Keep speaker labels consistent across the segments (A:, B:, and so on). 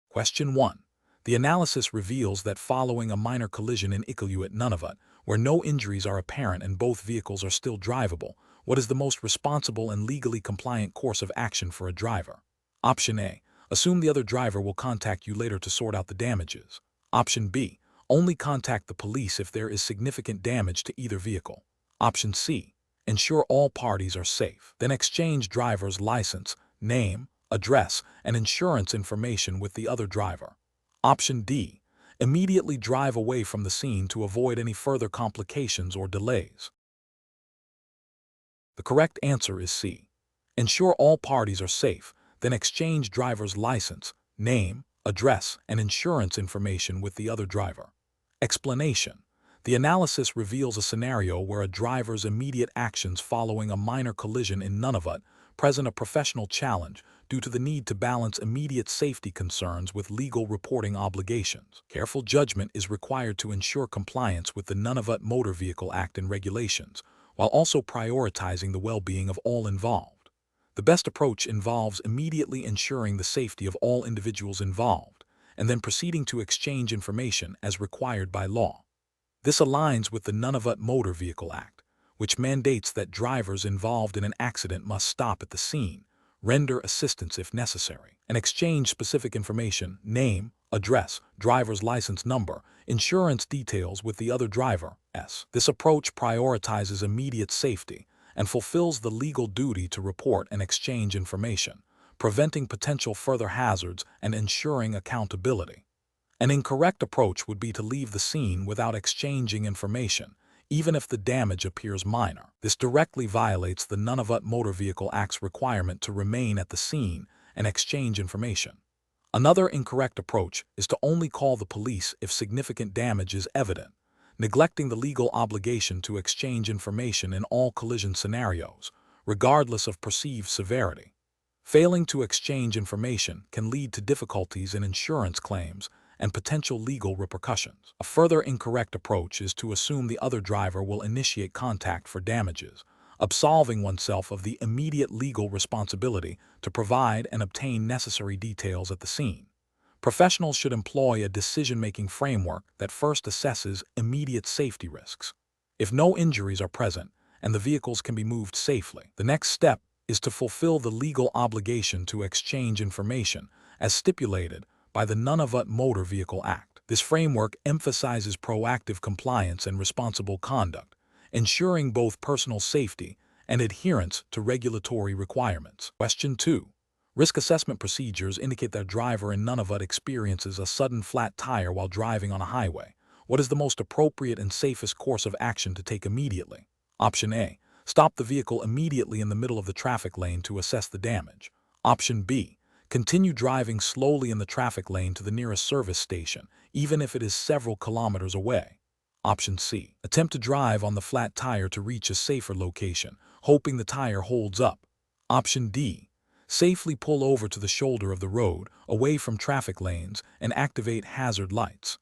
A: Question 1. The analysis reveals that following a minor collision in Iqaluit, Nunavut, where no injuries are apparent and both vehicles are still drivable, what is the most responsible and legally compliant course of action for a driver? Option A. Assume the other driver will contact you later to sort out the damages. Option B. Only contact the police if there is significant damage to either vehicle. Option C. Ensure all parties are safe. Then exchange driver's license, name, address, and insurance information with the other driver. Option D. Immediately drive away from the scene to avoid any further complications or delays. The correct answer is C. Ensure all parties are safe, then exchange driver's license, name, address, and insurance information with the other driver. Explanation. The analysis reveals a scenario where a driver's immediate actions following a minor collision in Nunavut present a professional challenge due to the need to balance immediate safety concerns with legal reporting obligations. Careful judgment is required to ensure compliance with the Nunavut Motor Vehicle Act and regulations, while also prioritizing the well-being of all involved. The best approach involves immediately ensuring the safety of all individuals involved, and then proceeding to exchange information as required by law. This aligns with the Nunavut Motor Vehicle Act, which mandates that drivers involved in an accident must stop at the scene, render assistance if necessary, and exchange specific information, name, address, driver's license number, insurance details with the other driver. This approach prioritizes immediate safety and fulfills the legal duty to report and exchange information, preventing potential further hazards and ensuring accountability. An incorrect approach would be to leave the scene without exchanging information, even if the damage appears minor. This directly violates the Nunavut Motor Vehicle Act's requirement to remain at the scene and exchange information. Another incorrect approach is to only call the police if significant damage is evident, neglecting the legal obligation to exchange information in all collision scenarios, regardless of perceived severity. Failing to exchange information can lead to difficulties in insurance claims and potential legal repercussions. A further incorrect approach is to assume the other driver will initiate contact for damages, absolving oneself of the immediate legal responsibility to provide and obtain necessary details at the scene. Professionals should employ a decision-making framework that first assesses immediate safety risks. If no injuries are present and the vehicles can be moved safely, the next step is to fulfill the legal obligation to exchange information as stipulated by the Nunavut Motor Vehicle Act. This framework emphasizes proactive compliance and responsible conduct, ensuring both personal safety and adherence to regulatory requirements. Question 2. Risk assessment procedures indicate that a driver in Nunavut experiences a sudden flat tire while driving on a highway. What is the most appropriate and safest course of action to take immediately? Option A. Stop the vehicle immediately in the middle of the traffic lane to assess the damage. Option B. Continue driving slowly in the traffic lane to the nearest service station, even if it is several kilometers away. Option C. Attempt to drive on the flat tire to reach a safer location, hoping the tire holds up. Option D. Safely pull over to the shoulder of the road, away from traffic lanes, and activate hazard lights.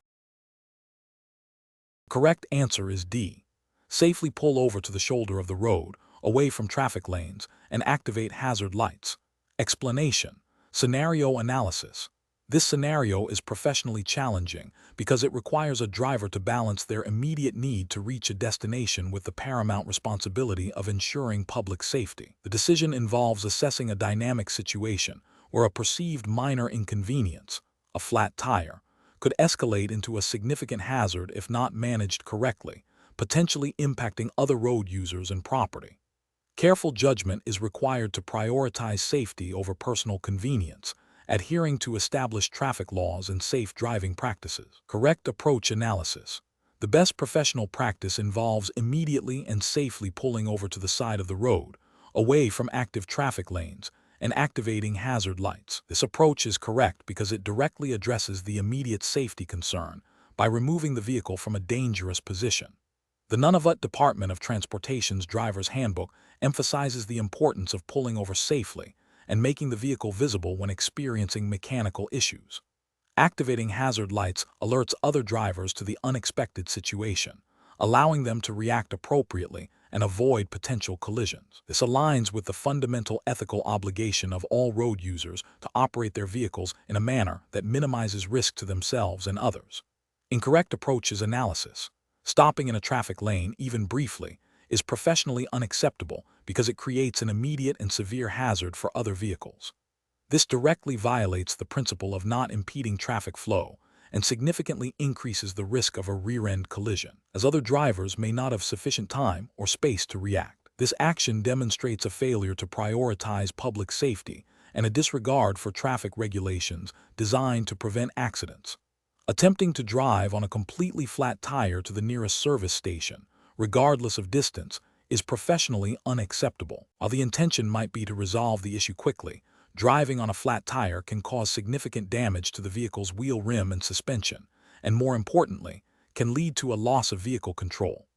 A: Correct answer is D. Safely pull over to the shoulder of the road, away from traffic lanes, and activate hazard lights. Explanation. Scenario analysis. This scenario is professionally challenging because it requires a driver to balance their immediate need to reach a destination with the paramount responsibility of ensuring public safety. The decision involves assessing a dynamic situation where a perceived minor inconvenience, a flat tire, could escalate into a significant hazard if not managed correctly, potentially impacting other road users and property. Careful judgment is required to prioritize safety over personal convenience, adhering to established traffic laws and safe driving practices. Correct approach analysis. The best professional practice involves immediately and safely pulling over to the side of the road, away from active traffic lanes, and activating hazard lights. This approach is correct because it directly addresses the immediate safety concern by removing the vehicle from a dangerous position. The Nunavut Department of Transportation's Driver's Handbook emphasizes the importance of pulling over safely and making the vehicle visible when experiencing mechanical issues. Activating hazard lights alerts other drivers to the unexpected situation, allowing them to react appropriately and avoid potential collisions. This aligns with the fundamental ethical obligation of all road users to operate their vehicles in a manner that minimizes risk to themselves and others. Incorrect approach is analysis. Stopping in a traffic lane, even briefly, is professionally unacceptable because it creates an immediate and severe hazard for other vehicles. This directly violates the principle of not impeding traffic flow and significantly increases the risk of a rear-end collision, as other drivers may not have sufficient time or space to react. This action demonstrates a failure to prioritize public safety and a disregard for traffic regulations designed to prevent accidents. Attempting to drive on a completely flat tire to the nearest service station, regardless of distance, is professionally unacceptable. While the intention might be to resolve the issue quickly, driving on a flat tire can cause significant damage to the vehicle's wheel rim and suspension, and more importantly, can lead to a loss of vehicle control.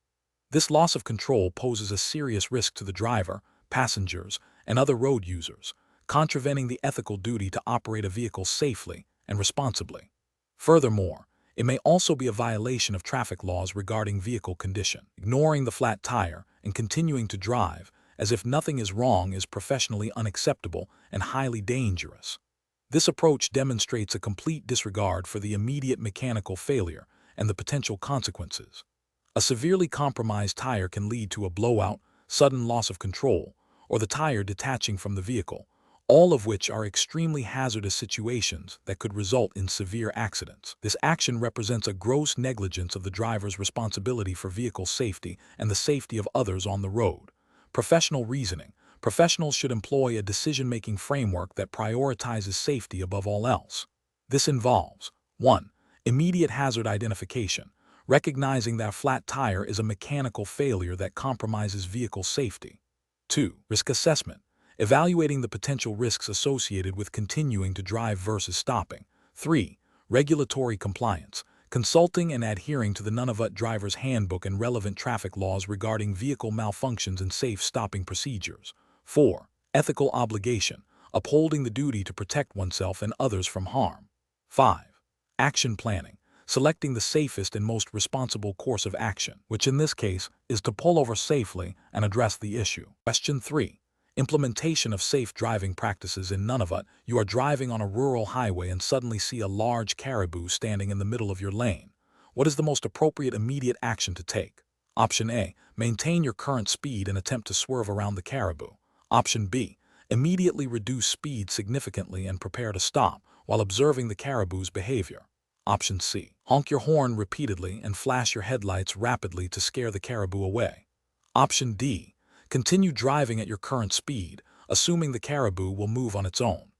A: This loss of control poses a serious risk to the driver, passengers, and other road users, contravening the ethical duty to operate a vehicle safely and responsibly. Furthermore, it may also be a violation of traffic laws regarding vehicle condition. Ignoring the flat tire and continuing to drive as if nothing is wrong is professionally unacceptable and highly dangerous. This approach demonstrates a complete disregard for the immediate mechanical failure and the potential consequences. A severely compromised tire can lead to a blowout, sudden loss of control, or the tire detaching from the vehicle, all of which are extremely hazardous situations that could result in severe accidents. This action represents a gross negligence of the driver's responsibility for vehicle safety and the safety of others on the road. Professional reasoning. Professionals should employ a decision-making framework that prioritizes safety above all else. This involves 1. Immediate hazard identification, recognizing that a flat tire is a mechanical failure that compromises vehicle safety. 2. Risk assessment, evaluating the potential risks associated with continuing to drive versus stopping. 3. Regulatory compliance, consulting and adhering to the Nunavut Driver's Handbook and relevant traffic laws regarding vehicle malfunctions and safe stopping procedures. 4. Ethical obligation, upholding the duty to protect oneself and others from harm. 5. Action planning, selecting the safest and most responsible course of action, which in this case is to pull over safely and address the issue. Question 3. Implementation of safe driving practices in Nunavut. You are driving on a rural highway and suddenly see a large caribou standing in the middle of your lane. What is the most appropriate immediate action to take? Option A. Maintain your current speed and attempt to swerve around the caribou. Option B. Immediately reduce speed significantly and prepare to stop while observing the caribou's behavior. Option C. Honk your horn repeatedly and flash your headlights rapidly to scare the caribou away. Option D. Continue driving at your current speed, assuming the caribou will move on its own.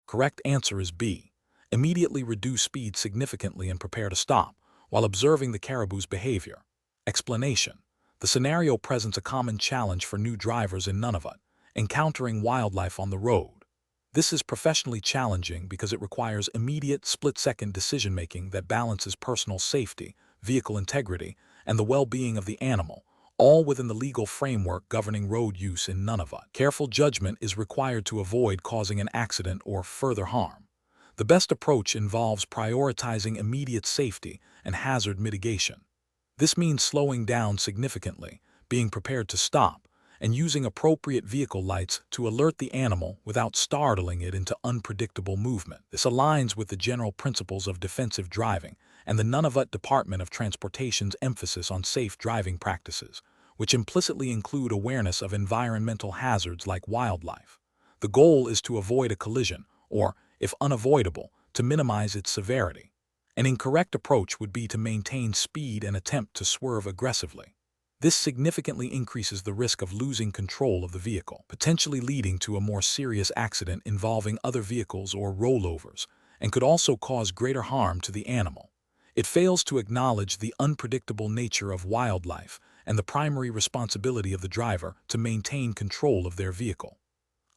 A: Correct answer is B. Immediately reduce speed significantly and prepare to stop, while observing the caribou's behavior. Explanation. The scenario presents a common challenge for new drivers in Nunavut, encountering wildlife on the road. This is professionally challenging because it requires immediate, split-second decision-making that balances personal safety, vehicle integrity, and the well-being of the animal, all within the legal framework governing road use in Nunavut. Careful judgment is required to avoid causing an accident or further harm. The best approach involves prioritizing immediate safety and hazard mitigation. This means slowing down significantly, being prepared to stop, and using appropriate vehicle lights to alert the animal without startling it into unpredictable movement. This aligns with the general principles of defensive driving and the Nunavut Department of Transportation's emphasis on safe driving practices, which implicitly include awareness of environmental hazards like wildlife. The goal is to avoid a collision, or, if unavoidable, to minimize its severity. An incorrect approach would be to maintain speed and attempt to swerve aggressively. This significantly increases the risk of losing control of the vehicle, potentially leading to a more serious accident involving other vehicles or rollovers, and could also cause greater harm to the animal. It fails to acknowledge the unpredictable nature of wildlife and the primary responsibility of the driver to maintain control of their vehicle.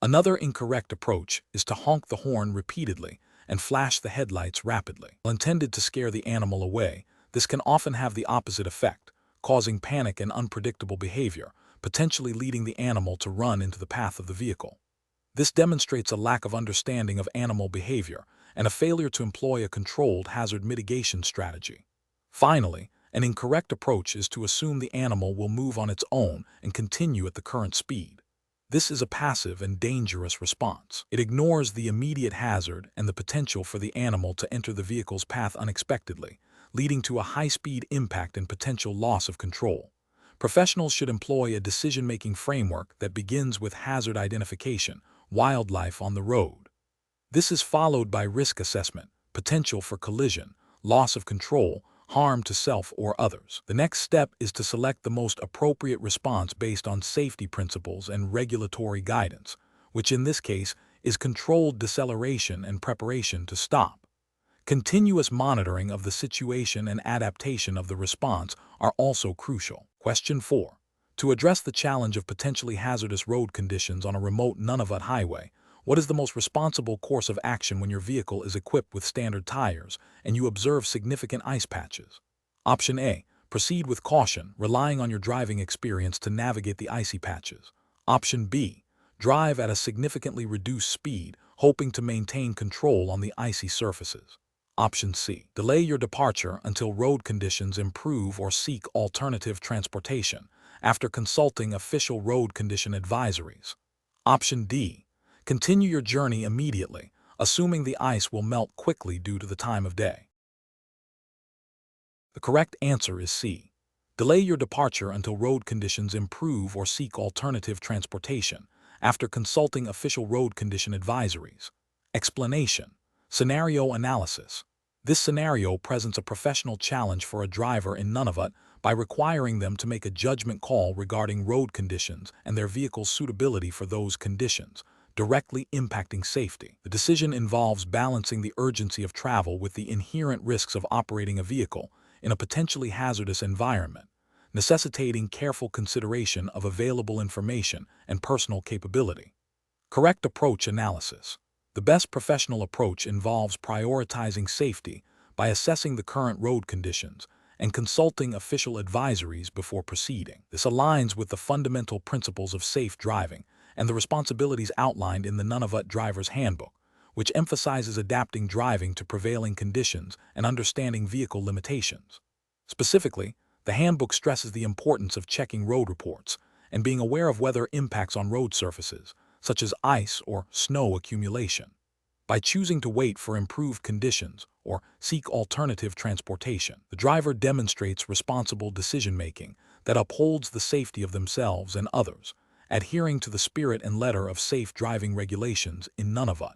A: Another incorrect approach is to honk the horn repeatedly and flash the headlights rapidly. While intended to scare the animal away, this can often have the opposite effect, causing panic and unpredictable behavior, potentially leading the animal to run into the path of the vehicle. This demonstrates a lack of understanding of animal behavior and a failure to employ a controlled hazard mitigation strategy. Finally, An incorrect approach is to assume the animal will move on its own and continue at the current speed. This is a passive and dangerous response. It ignores the immediate hazard and the potential for the animal to enter the vehicle's path unexpectedly, leading to a high-speed impact and potential loss of control. Professionals should employ a decision-making framework that begins with hazard identification, wildlife on the road. This is followed by risk assessment, potential for collision, loss of control, harm to self or others. The next step is to select the most appropriate response based on safety principles and regulatory guidance, which in this case is controlled deceleration and preparation to stop. Continuous monitoring of the situation and adaptation of the response are also crucial. Question 4. To address the challenge of potentially hazardous road conditions on a remote Nunavut highway, what is the most responsible course of action when your vehicle is equipped with standard tires and you observe significant ice patches? Option A. Proceed with caution, relying on your driving experience to navigate the icy patches. Option B. Drive at a significantly reduced speed, hoping to maintain control on the icy surfaces. Option C. Delay your departure until road conditions improve or seek alternative transportation after consulting official road condition advisories. Option D. Continue your journey immediately, assuming the ice will melt quickly due to the time of day. The correct answer is C. Delay your departure until road conditions improve or seek alternative transportation after consulting official road condition advisories. Explanation. Scenario analysis. This scenario presents a professional challenge for a driver in Nunavut by requiring them to make a judgment call regarding road conditions and their vehicle's suitability for those conditions, directly impacting safety. The decision involves balancing the urgency of travel with the inherent risks of operating a vehicle in a potentially hazardous environment, necessitating careful consideration of available information and personal capability. Correct approach analysis. The best professional approach involves prioritizing safety by assessing the current road conditions and consulting official advisories before proceeding. This aligns with the fundamental principles of safe driving and the responsibilities outlined in the Nunavut Driver's Handbook, which emphasizes adapting driving to prevailing conditions and understanding vehicle limitations. Specifically, the handbook stresses the importance of checking road reports and being aware of weather impacts on road surfaces, such as ice or snow accumulation. By choosing to wait for improved conditions or seek alternative transportation, the driver demonstrates responsible decision-making that upholds the safety of themselves and others, adhering to the spirit and letter of safe driving regulations in Nunavut.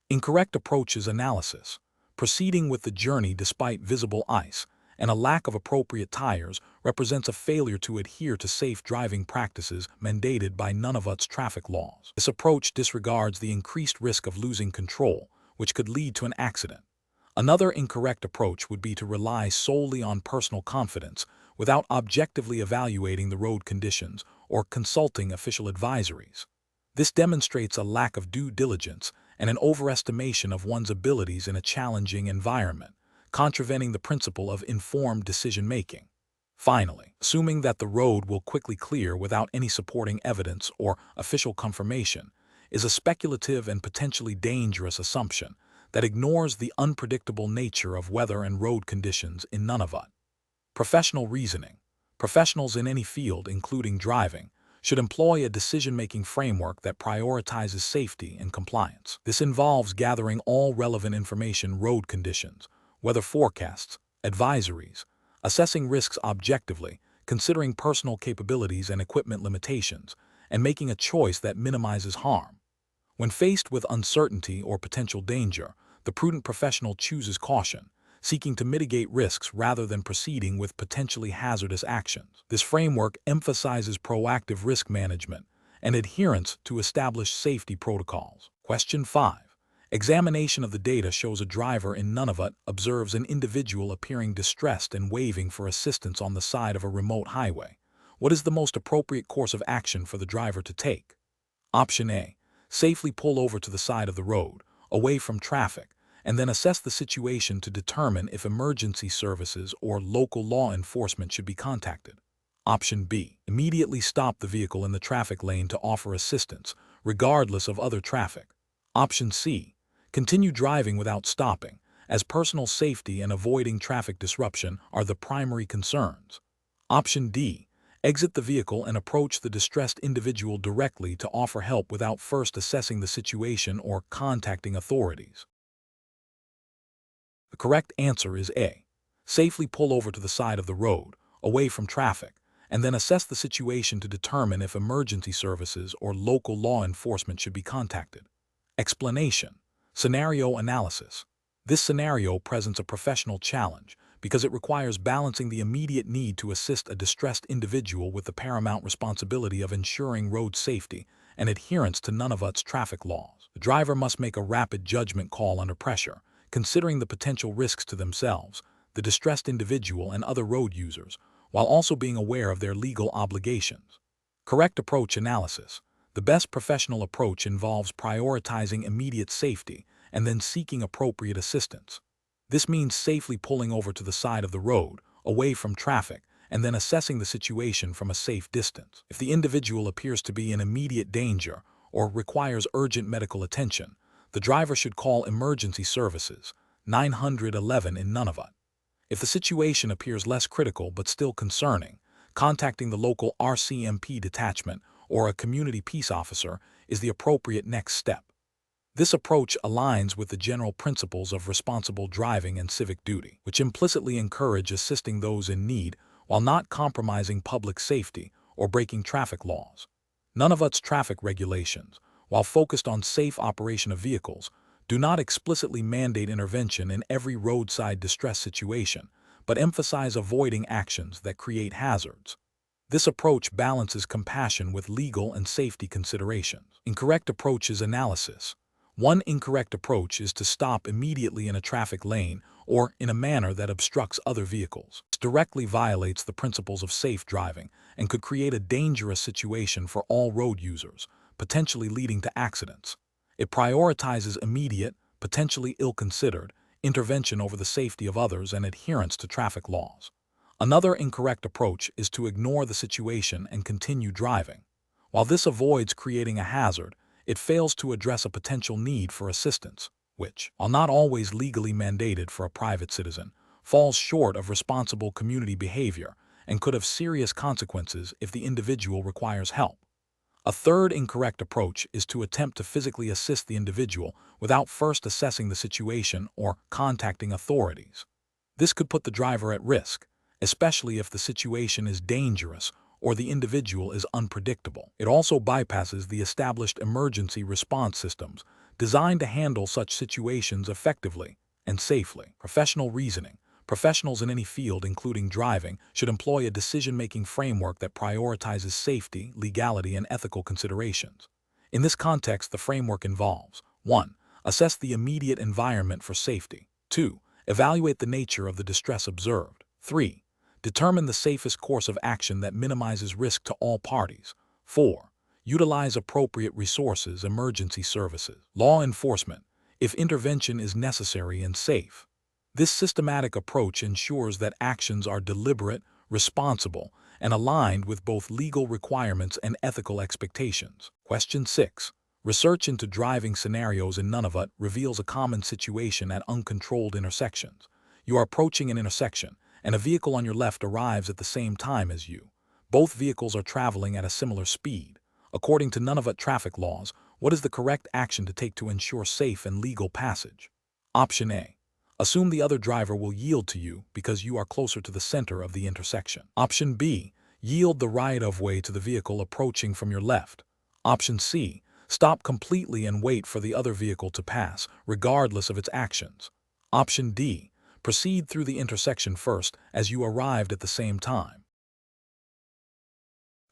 A: Incorrect approaches analysis. Proceeding with the journey despite visible ice and a lack of appropriate tires represents a failure to adhere to safe driving practices mandated by Nunavut's traffic laws. This approach disregards the increased risk of losing control, which could lead to an accident. Another incorrect approach would be to rely solely on personal confidence without objectively evaluating the road conditions or consulting official advisories. This demonstrates a lack of due diligence and an overestimation of one's abilities in a challenging environment, contravening the principle of informed decision-making. Finally, assuming that the road will quickly clear without any supporting evidence or official confirmation is a speculative and potentially dangerous assumption that ignores the unpredictable nature of weather and road conditions in Nunavut. Professional reasoning. Professionals in any field, including driving, should employ a decision-making framework that prioritizes safety and compliance. This involves gathering all relevant information: road conditions, weather forecasts, advisories, assessing risks objectively, considering personal capabilities and equipment limitations, and making a choice that minimizes harm. When faced with uncertainty or potential danger, the prudent professional chooses caution, seeking to mitigate risks rather than proceeding with potentially hazardous actions. This framework emphasizes proactive risk management and adherence to established safety protocols. Question 5. Examination of the data shows a driver in Nunavut observes an individual appearing distressed and waving for assistance on the side of a remote highway. What is the most appropriate course of action for the driver to take? Option A. Safely pull over to the side of the road, away from traffic, and then assess the situation to determine if emergency services or local law enforcement should be contacted. Option B. Immediately stop the vehicle in the traffic lane to offer assistance, regardless of other traffic. Option C. Continue driving without stopping, as personal safety and avoiding traffic disruption are the primary concerns. Option D. Exit the vehicle and approach the distressed individual directly to offer help without first assessing the situation or contacting authorities. The correct answer is A. Safely pull over to the side of the road, away from traffic, and then assess the situation to determine if emergency services or local law enforcement should be contacted. Explanation. Scenario analysis. This scenario presents a professional challenge because it requires balancing the immediate need to assist a distressed individual with the paramount responsibility of ensuring road safety and adherence to Nunavut's traffic laws. The driver must make a rapid judgment call under pressure, considering the potential risks to themselves, the distressed individual, and other road users, while also being aware of their legal obligations. Correct approach analysis. The best professional approach involves prioritizing immediate safety and then seeking appropriate assistance. This means safely pulling over to the side of the road, away from traffic, and then assessing the situation from a safe distance. If the individual appears to be in immediate danger or requires urgent medical attention, the driver should call emergency services, 911 in Nunavut. If the situation appears less critical but still concerning, contacting the local RCMP detachment or a community peace officer is the appropriate next step. This approach aligns with the general principles of responsible driving and civic duty, which implicitly encourage assisting those in need while not compromising public safety or breaking traffic laws. Nunavut's traffic regulations, while focused on safe operation of vehicles, do not explicitly mandate intervention in every roadside distress situation, but emphasize avoiding actions that create hazards. This approach balances compassion with legal and safety considerations. Incorrect approach is analysis. One incorrect approach is to stop immediately in a traffic lane or in a manner that obstructs other vehicles. This directly violates the principles of safe driving and could create a dangerous situation for all road users, potentially leading to accidents. It prioritizes immediate, potentially ill-considered, intervention over the safety of others and adherence to traffic laws. Another incorrect approach is to ignore the situation and continue driving. While this avoids creating a hazard, it fails to address a potential need for assistance, which, while not always legally mandated for a private citizen, falls short of responsible community behavior and could have serious consequences if the individual requires help. A third incorrect approach is to attempt to physically assist the individual without first assessing the situation or contacting authorities. This could put the driver at risk, especially if the situation is dangerous or the individual is unpredictable. It also bypasses the established emergency response systems designed to handle such situations effectively and safely. Professional reasoning. Professionals in any field, including driving, should employ a decision-making framework that prioritizes safety, legality, and ethical considerations. In this context, the framework involves 1. Assess the immediate environment for safety. 2. Evaluate the nature of the distress observed. 3. Determine the safest course of action that minimizes risk to all parties. 4. Utilize appropriate resources, emergency services, law enforcement, if intervention is necessary and safe. This systematic approach ensures that actions are deliberate, responsible, and aligned with both legal requirements and ethical expectations. Question 6. Research into driving scenarios in Nunavut reveals a common situation at uncontrolled intersections. You are approaching an intersection, and a vehicle on your left arrives at the same time as you. Both vehicles are traveling at a similar speed. According to Nunavut traffic laws, what is the correct action to take to ensure safe and legal passage? Option A. Assume the other driver will yield to you because you are closer to the center of the intersection. Option B. Yield the right-of-way to the vehicle approaching from your left. Option C. Stop completely and wait for the other vehicle to pass, regardless of its actions. Option D. Proceed through the intersection first as you arrived at the same time.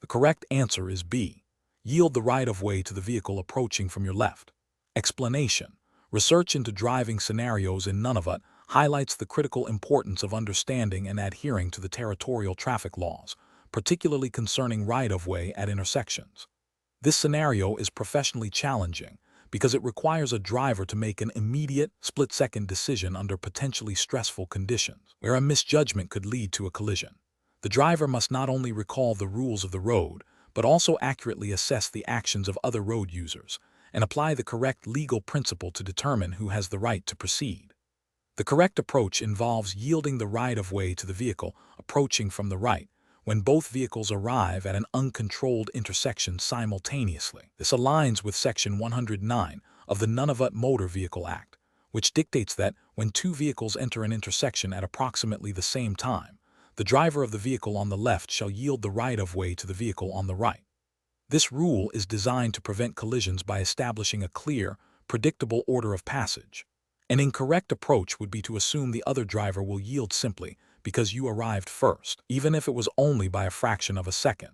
A: The correct answer is B. Yield the right-of-way to the vehicle approaching from your left. Explanation. Research into driving scenarios in Nunavut highlights the critical importance of understanding and adhering to the territorial traffic laws, particularly concerning right-of-way at intersections. This scenario is professionally challenging because it requires a driver to make an immediate, split-second decision under potentially stressful conditions, where a misjudgment could lead to a collision. The driver must not only recall the rules of the road, but also accurately assess the actions of other road users and apply the correct legal principle to determine who has the right to proceed. The correct approach involves yielding the right-of-way to the vehicle approaching from the right, when both vehicles arrive at an uncontrolled intersection simultaneously. This aligns with Section 109 of the Nunavut Motor Vehicle Act, which dictates that when two vehicles enter an intersection at approximately the same time, the driver of the vehicle on the left shall yield the right-of-way to the vehicle on the right. This rule is designed to prevent collisions by establishing a clear, predictable order of passage. An incorrect approach would be to assume the other driver will yield simply because you arrived first, even if it was only by a fraction of a second.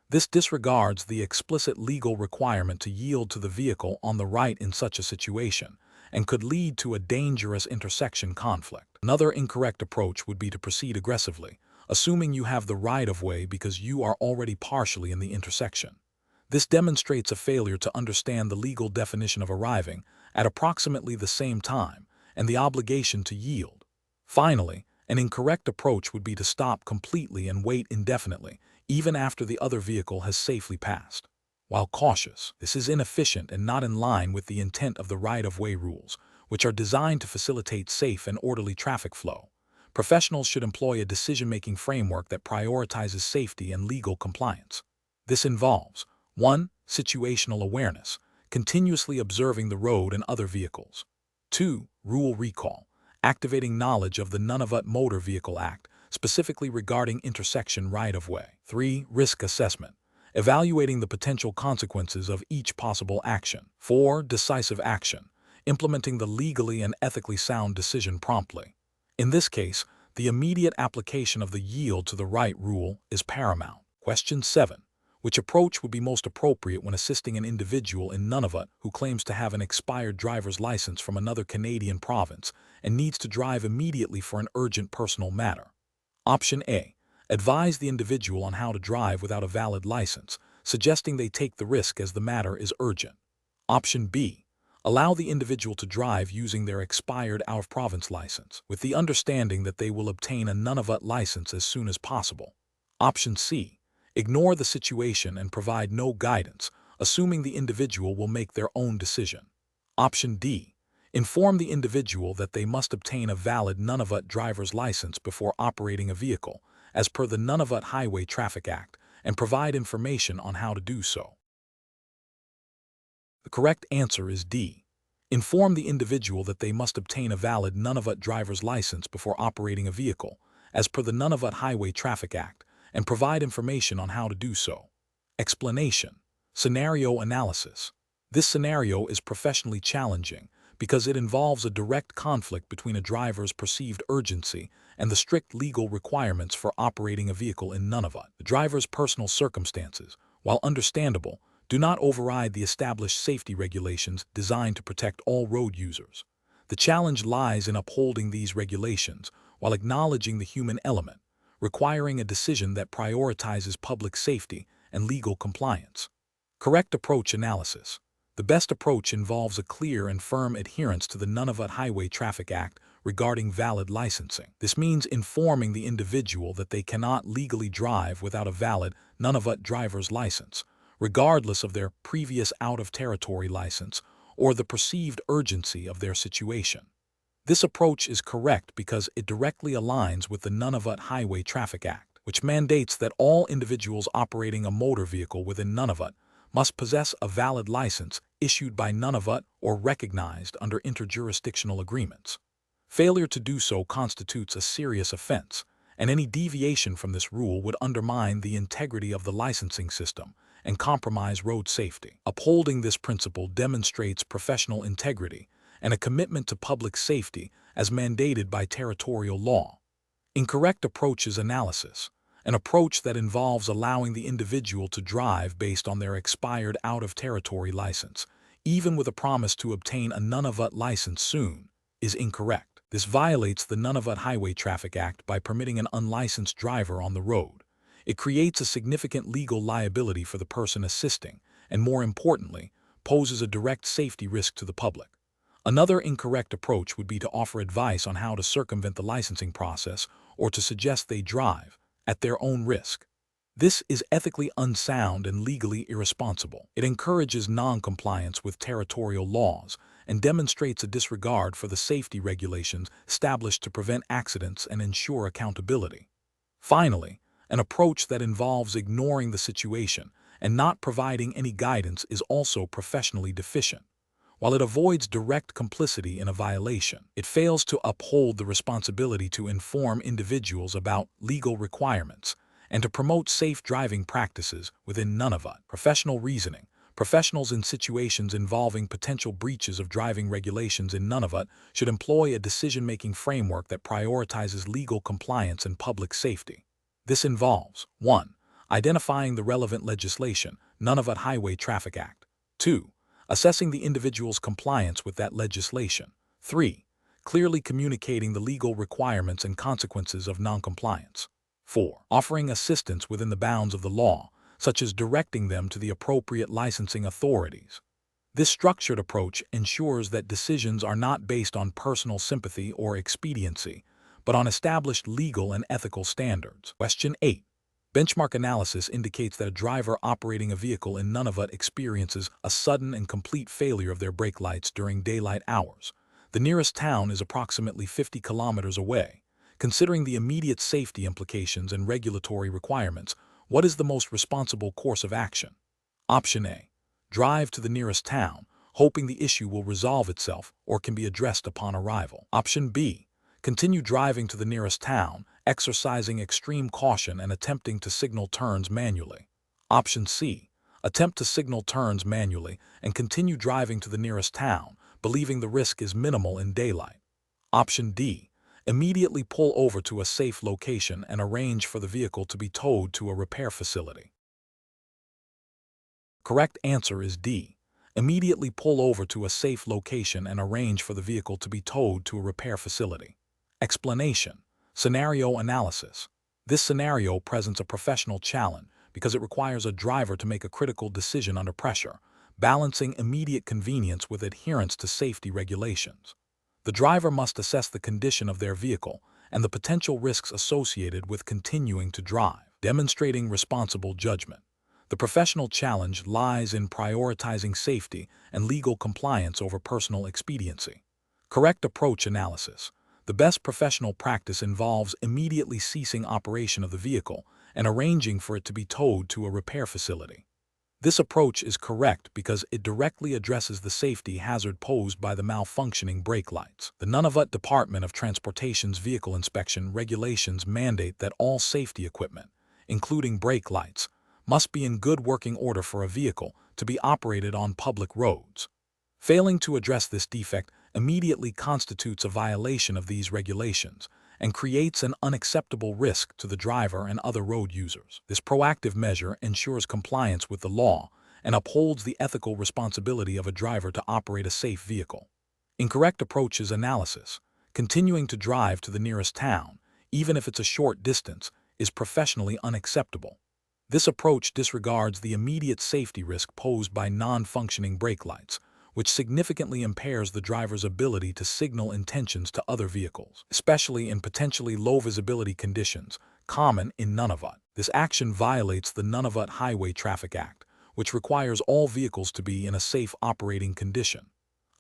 A: This disregards the explicit legal requirement to yield to the vehicle on the right in such a situation, and could lead to a dangerous intersection conflict. Another incorrect approach would be to proceed aggressively, assuming you have the right-of-way because you are already partially in the intersection. This demonstrates a failure to understand the legal definition of arriving at approximately the same time and the obligation to yield. Finally, an incorrect approach would be to stop completely and wait indefinitely, even after the other vehicle has safely passed. While cautious, this is inefficient and not in line with the intent of the right-of-way rules, which are designed to facilitate safe and orderly traffic flow. Professionals should employ a decision-making framework that prioritizes safety and legal compliance. This involves 1. Situational awareness, continuously observing the road and other vehicles. 2. Rule recall, activating knowledge of the Nunavut Motor Vehicle Act, specifically regarding intersection right-of-way. 3. Risk assessment, evaluating the potential consequences of each possible action. 4. Decisive action, implementing the legally and ethically sound decision promptly. In this case, the immediate application of the yield to the right rule is paramount. Question 7. Which approach would be most appropriate when assisting an individual in Nunavut who claims to have an expired driver's license from another Canadian province and needs to drive immediately for an urgent personal matter? Option A. Advise the individual on how to drive without a valid license, suggesting they take the risk as the matter is urgent. Option B. Allow the individual to drive using their expired out-of-province license, with the understanding that they will obtain a Nunavut license as soon as possible. Option C. Ignore the situation and provide no guidance, assuming the individual will make their own decision. Option D. Inform the individual that they must obtain a valid Nunavut driver's license before operating a vehicle, as per the Nunavut Highway Traffic Act, and provide information on how to do so. The correct answer is D. Inform the individual that they must obtain a valid Nunavut driver's license before operating a vehicle, as per the Nunavut Highway Traffic Act, and provide information on how to do so. Explanation. Scenario analysis. This scenario is professionally challenging because it involves a direct conflict between a driver's perceived urgency and the strict legal requirements for operating a vehicle in Nunavut. The driver's personal circumstances, while understandable, do not override the established safety regulations designed to protect all road users. The challenge lies in upholding these regulations while acknowledging the human element, requiring a decision that prioritizes public safety and legal compliance. Correct approach analysis. The best approach involves a clear and firm adherence to the Nunavut Highway Traffic Act regarding valid licensing. This means informing the individual that they cannot legally drive without a valid Nunavut driver's license, regardless of their previous out-of-territory license or the perceived urgency of their situation. This approach is correct because it directly aligns with the Nunavut Highway Traffic Act, which mandates that all individuals operating a motor vehicle within Nunavut must possess a valid license issued by Nunavut or recognized under interjurisdictional agreements. Failure to do so constitutes a serious offense, and any deviation from this rule would undermine the integrity of the licensing system and compromise road safety. Upholding this principle demonstrates professional integrity and a commitment to public safety as mandated by territorial law. Incorrect approaches analysis, an approach that involves allowing the individual to drive based on their expired out-of-territory license, even with a promise to obtain a Nunavut license soon, is incorrect. This violates the Nunavut Highway Traffic Act by permitting an unlicensed driver on the road. It creates a significant legal liability for the person assisting, and more importantly, poses a direct safety risk to the public. Another incorrect approach would be to offer advice on how to circumvent the licensing process or to suggest they drive at their own risk. This is ethically unsound and legally irresponsible. It encourages non-compliance with territorial laws and demonstrates a disregard for the safety regulations established to prevent accidents and ensure accountability. Finally, an approach that involves ignoring the situation and not providing any guidance is also professionally deficient. While it avoids direct complicity in a violation, it fails to uphold the responsibility to inform individuals about legal requirements and to promote safe driving practices within Nunavut. Professional reasoning. Professionals in situations involving potential breaches of driving regulations in Nunavut should employ a decision-making framework that prioritizes legal compliance and public safety. This involves 1. Identifying the relevant legislation, Nunavut Highway Traffic Act. 2. Assessing the individual's compliance with that legislation. 3. Clearly communicating the legal requirements and consequences of noncompliance. 4. Offering assistance within the bounds of the law, such as directing them to the appropriate licensing authorities. This structured approach ensures that decisions are not based on personal sympathy or expediency, but on established legal and ethical standards. Question 8. Benchmark analysis indicates that a driver operating a vehicle in Nunavut experiences a sudden and complete failure of their brake lights during daylight hours. The nearest town is approximately 50 kilometers away. Considering the immediate safety implications and regulatory requirements, what is the most responsible course of action? Option A. Drive to the nearest town, hoping the issue will resolve itself or can be addressed upon arrival. Option B. Continue driving to the nearest town, exercising extreme caution and attempting to signal turns manually. Option C. Attempt to signal turns manually and continue driving to the nearest town, believing the risk is minimal in daylight. Option D. Immediately pull over to a safe location and arrange for the vehicle to be towed to a repair facility. Correct answer is D. Immediately pull over to a safe location and arrange for the vehicle to be towed to a repair facility. Explanation. Scenario analysis. This scenario presents a professional challenge because it requires a driver to make a critical decision under pressure, balancing immediate convenience with adherence to safety regulations. The driver must assess the condition of their vehicle and the potential risks associated with continuing to drive, demonstrating responsible judgment. The professional challenge lies in prioritizing safety and legal compliance over personal expediency. Correct approach analysis. The best professional practice involves immediately ceasing operation of the vehicle and arranging for it to be towed to a repair facility. This approach is correct because it directly addresses the safety hazard posed by the malfunctioning brake lights. The Nunavut Department of Transportation's vehicle inspection regulations mandate that all safety equipment, including brake lights, must be in good working order for a vehicle to be operated on public roads. Failing to address this defect immediately constitutes a violation of these regulations and creates an unacceptable risk to the driver and other road users. This proactive measure ensures compliance with the law and upholds the ethical responsibility of a driver to operate a safe vehicle. Incorrect approaches analysis. Continuing to drive to the nearest town, even if it's a short distance, is professionally unacceptable. This approach disregards the immediate safety risk posed by non-functioning brake lights, which significantly impairs the driver's ability to signal intentions to other vehicles, especially in potentially low-visibility conditions common in Nunavut. This action violates the Nunavut Highway Traffic Act, which requires all vehicles to be in a safe operating condition.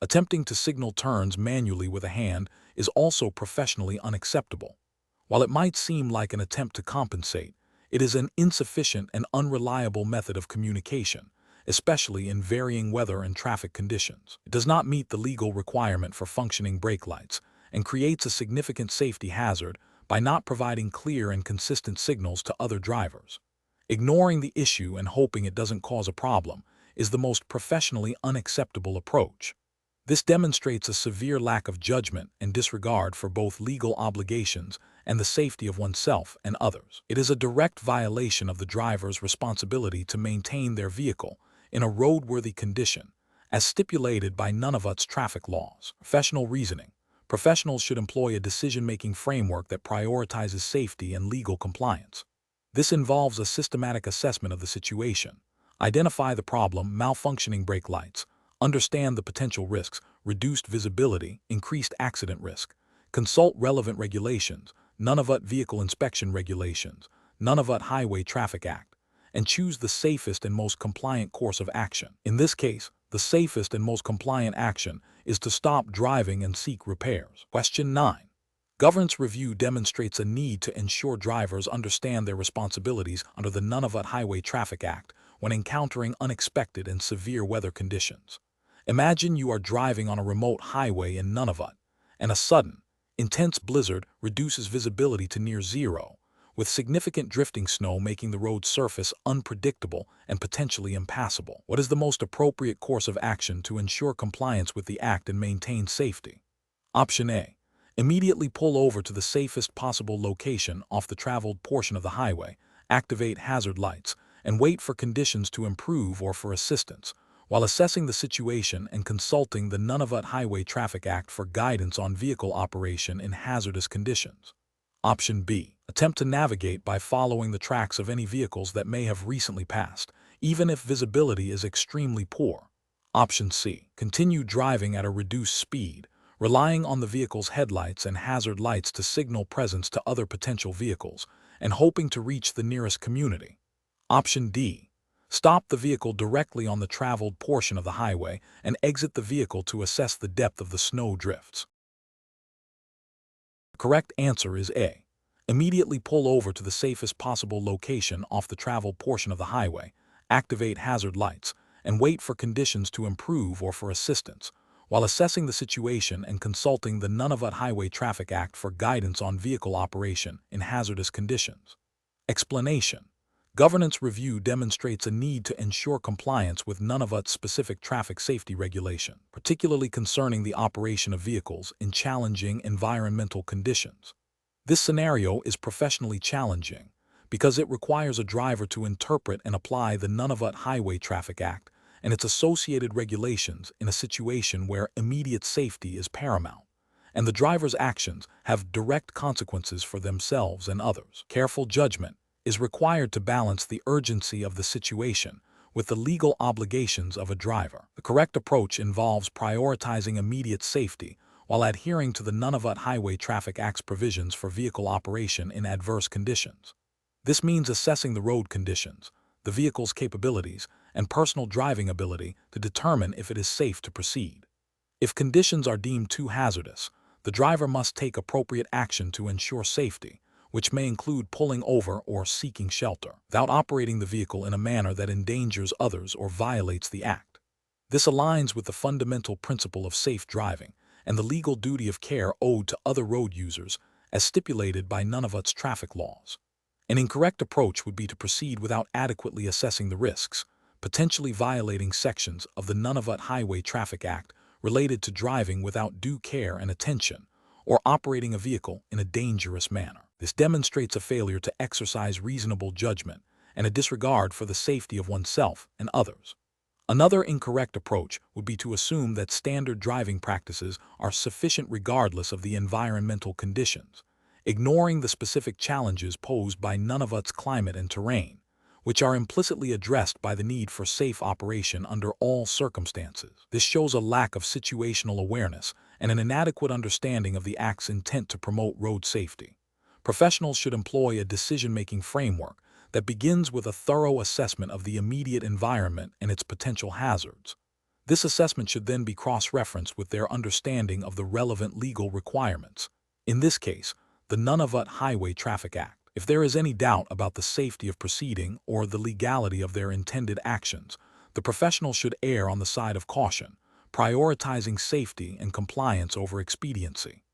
A: Attempting to signal turns manually with a hand is also professionally unacceptable. While it might seem like an attempt to compensate, it is an insufficient and unreliable method of communication, especially in varying weather and traffic conditions. It does not meet the legal requirement for functioning brake lights and creates a significant safety hazard by not providing clear and consistent signals to other drivers. Ignoring the issue and hoping it doesn't cause a problem is the most professionally unacceptable approach. This demonstrates a severe lack of judgment and disregard for both legal obligations and the safety of oneself and others. It is a direct violation of the driver's responsibility to maintain their vehicle in a roadworthy condition, as stipulated by Nunavut's traffic laws. Professional reasoning. Professionals should employ a decision-making framework that prioritizes safety and legal compliance. This involves a systematic assessment of the situation. Identify the problem, malfunctioning brake lights. Understand the potential risks, reduced visibility, increased accident risk. Consult relevant regulations, Nunavut Vehicle Inspection Regulations, Nunavut Highway Traffic Act, and choose the safest and most compliant course of action. In this case, the safest and most compliant action is to stop driving and seek repairs. Question 9. Governance review demonstrates a need to ensure drivers understand their responsibilities under the Nunavut Highway Traffic Act when encountering unexpected and severe weather conditions. Imagine you are driving on a remote highway in Nunavut, and a sudden, intense blizzard reduces visibility to near zero, with significant drifting snow making the road surface unpredictable and potentially impassable. What is the most appropriate course of action to ensure compliance with the Act and maintain safety? Option A. Immediately pull over to the safest possible location off the traveled portion of the highway, activate hazard lights, and wait for conditions to improve or for assistance, while assessing the situation and consulting the Nunavut Highway Traffic Act for guidance on vehicle operation in hazardous conditions. Option B. Attempt to navigate by following the tracks of any vehicles that may have recently passed, even if visibility is extremely poor. Option C. Continue driving at a reduced speed, relying on the vehicle's headlights and hazard lights to signal presence to other potential vehicles, and hoping to reach the nearest community. Option D. Stop the vehicle directly on the traveled portion of the highway and exit the vehicle to assess the depth of the snow drifts. The correct answer is A. Immediately pull over to the safest possible location off the traveled portion of the highway, activate hazard lights, and wait for conditions to improve or for assistance, while assessing the situation and consulting the Nunavut Highway Traffic Act for guidance on vehicle operation in hazardous conditions. Explanation. Governance review demonstrates a need to ensure compliance with Nunavut's specific traffic safety regulation, particularly concerning the operation of vehicles in challenging environmental conditions. This scenario is professionally challenging because it requires a driver to interpret and apply the Nunavut Highway Traffic Act and its associated regulations in a situation where immediate safety is paramount, and the driver's actions have direct consequences for themselves and others. Careful judgment is required to balance the urgency of the situation with the legal obligations of a driver. The correct approach involves prioritizing immediate safety while adhering to the Nunavut Highway Traffic Act's provisions for vehicle operation in adverse conditions. This means assessing the road conditions, the vehicle's capabilities, and personal driving ability to determine if it is safe to proceed. If conditions are deemed too hazardous, the driver must take appropriate action to ensure safety, which may include pulling over or seeking shelter, without operating the vehicle in a manner that endangers others or violates the Act. This aligns with the fundamental principle of safe driving and the legal duty of care owed to other road users as stipulated by Nunavut's traffic laws. An incorrect approach would be to proceed without adequately assessing the risks, potentially violating sections of the Nunavut Highway Traffic Act related to driving without due care and attention, or operating a vehicle in a dangerous manner. This demonstrates a failure to exercise reasonable judgment and a disregard for the safety of oneself and others. Another incorrect approach would be to assume that standard driving practices are sufficient regardless of the environmental conditions, ignoring the specific challenges posed by Nunavut's climate and terrain, which are implicitly addressed by the need for safe operation under all circumstances. This shows a lack of situational awareness and an inadequate understanding of the Act's intent to promote road safety. Professionals should employ a decision-making framework that begins with a thorough assessment of the immediate environment and its potential hazards. This assessment should then be cross-referenced with their understanding of the relevant legal requirements, in this case, the Nunavut Highway Traffic Act. If there is any doubt about the safety of proceeding or the legality of their intended actions, the professional should err on the side of caution, prioritizing safety and compliance over expediency.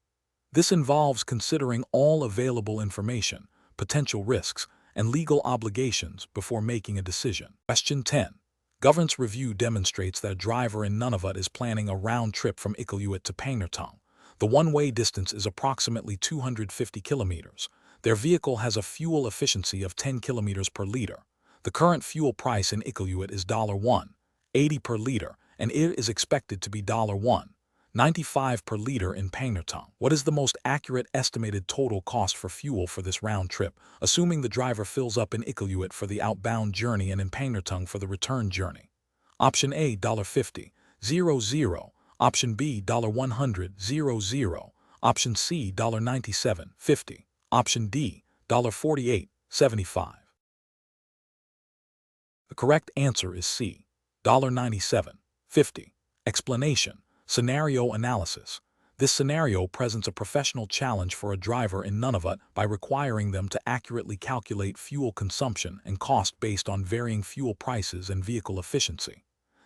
A: This involves considering all available information, potential risks, and legal obligations before making a decision. Question 10. Governance review demonstrates that a driver in Nunavut is planning a round trip from Iqaluit to Pangnirtung. The one-way distance is approximately 250 kilometers. Their vehicle has a fuel efficiency of 10 kilometers per liter. The current fuel price in Iqaluit is $1.80 per liter, and it is expected to be $1.95 per liter in Pangnirtung. What is the most accurate estimated total cost for fuel for this round trip, assuming the driver fills up in Iqaluit for the outbound journey and in Pangnirtung for the return journey? Option A, $50.00. Option B, $100.00. Option C, $97.50. Option D, $48.75. The correct answer is C, $97.50. Explanation. Scenario analysis. This scenario presents a professional challenge for a driver in Nunavut by requiring them to accurately calculate fuel consumption and cost based on varying fuel prices and vehicle efficiency.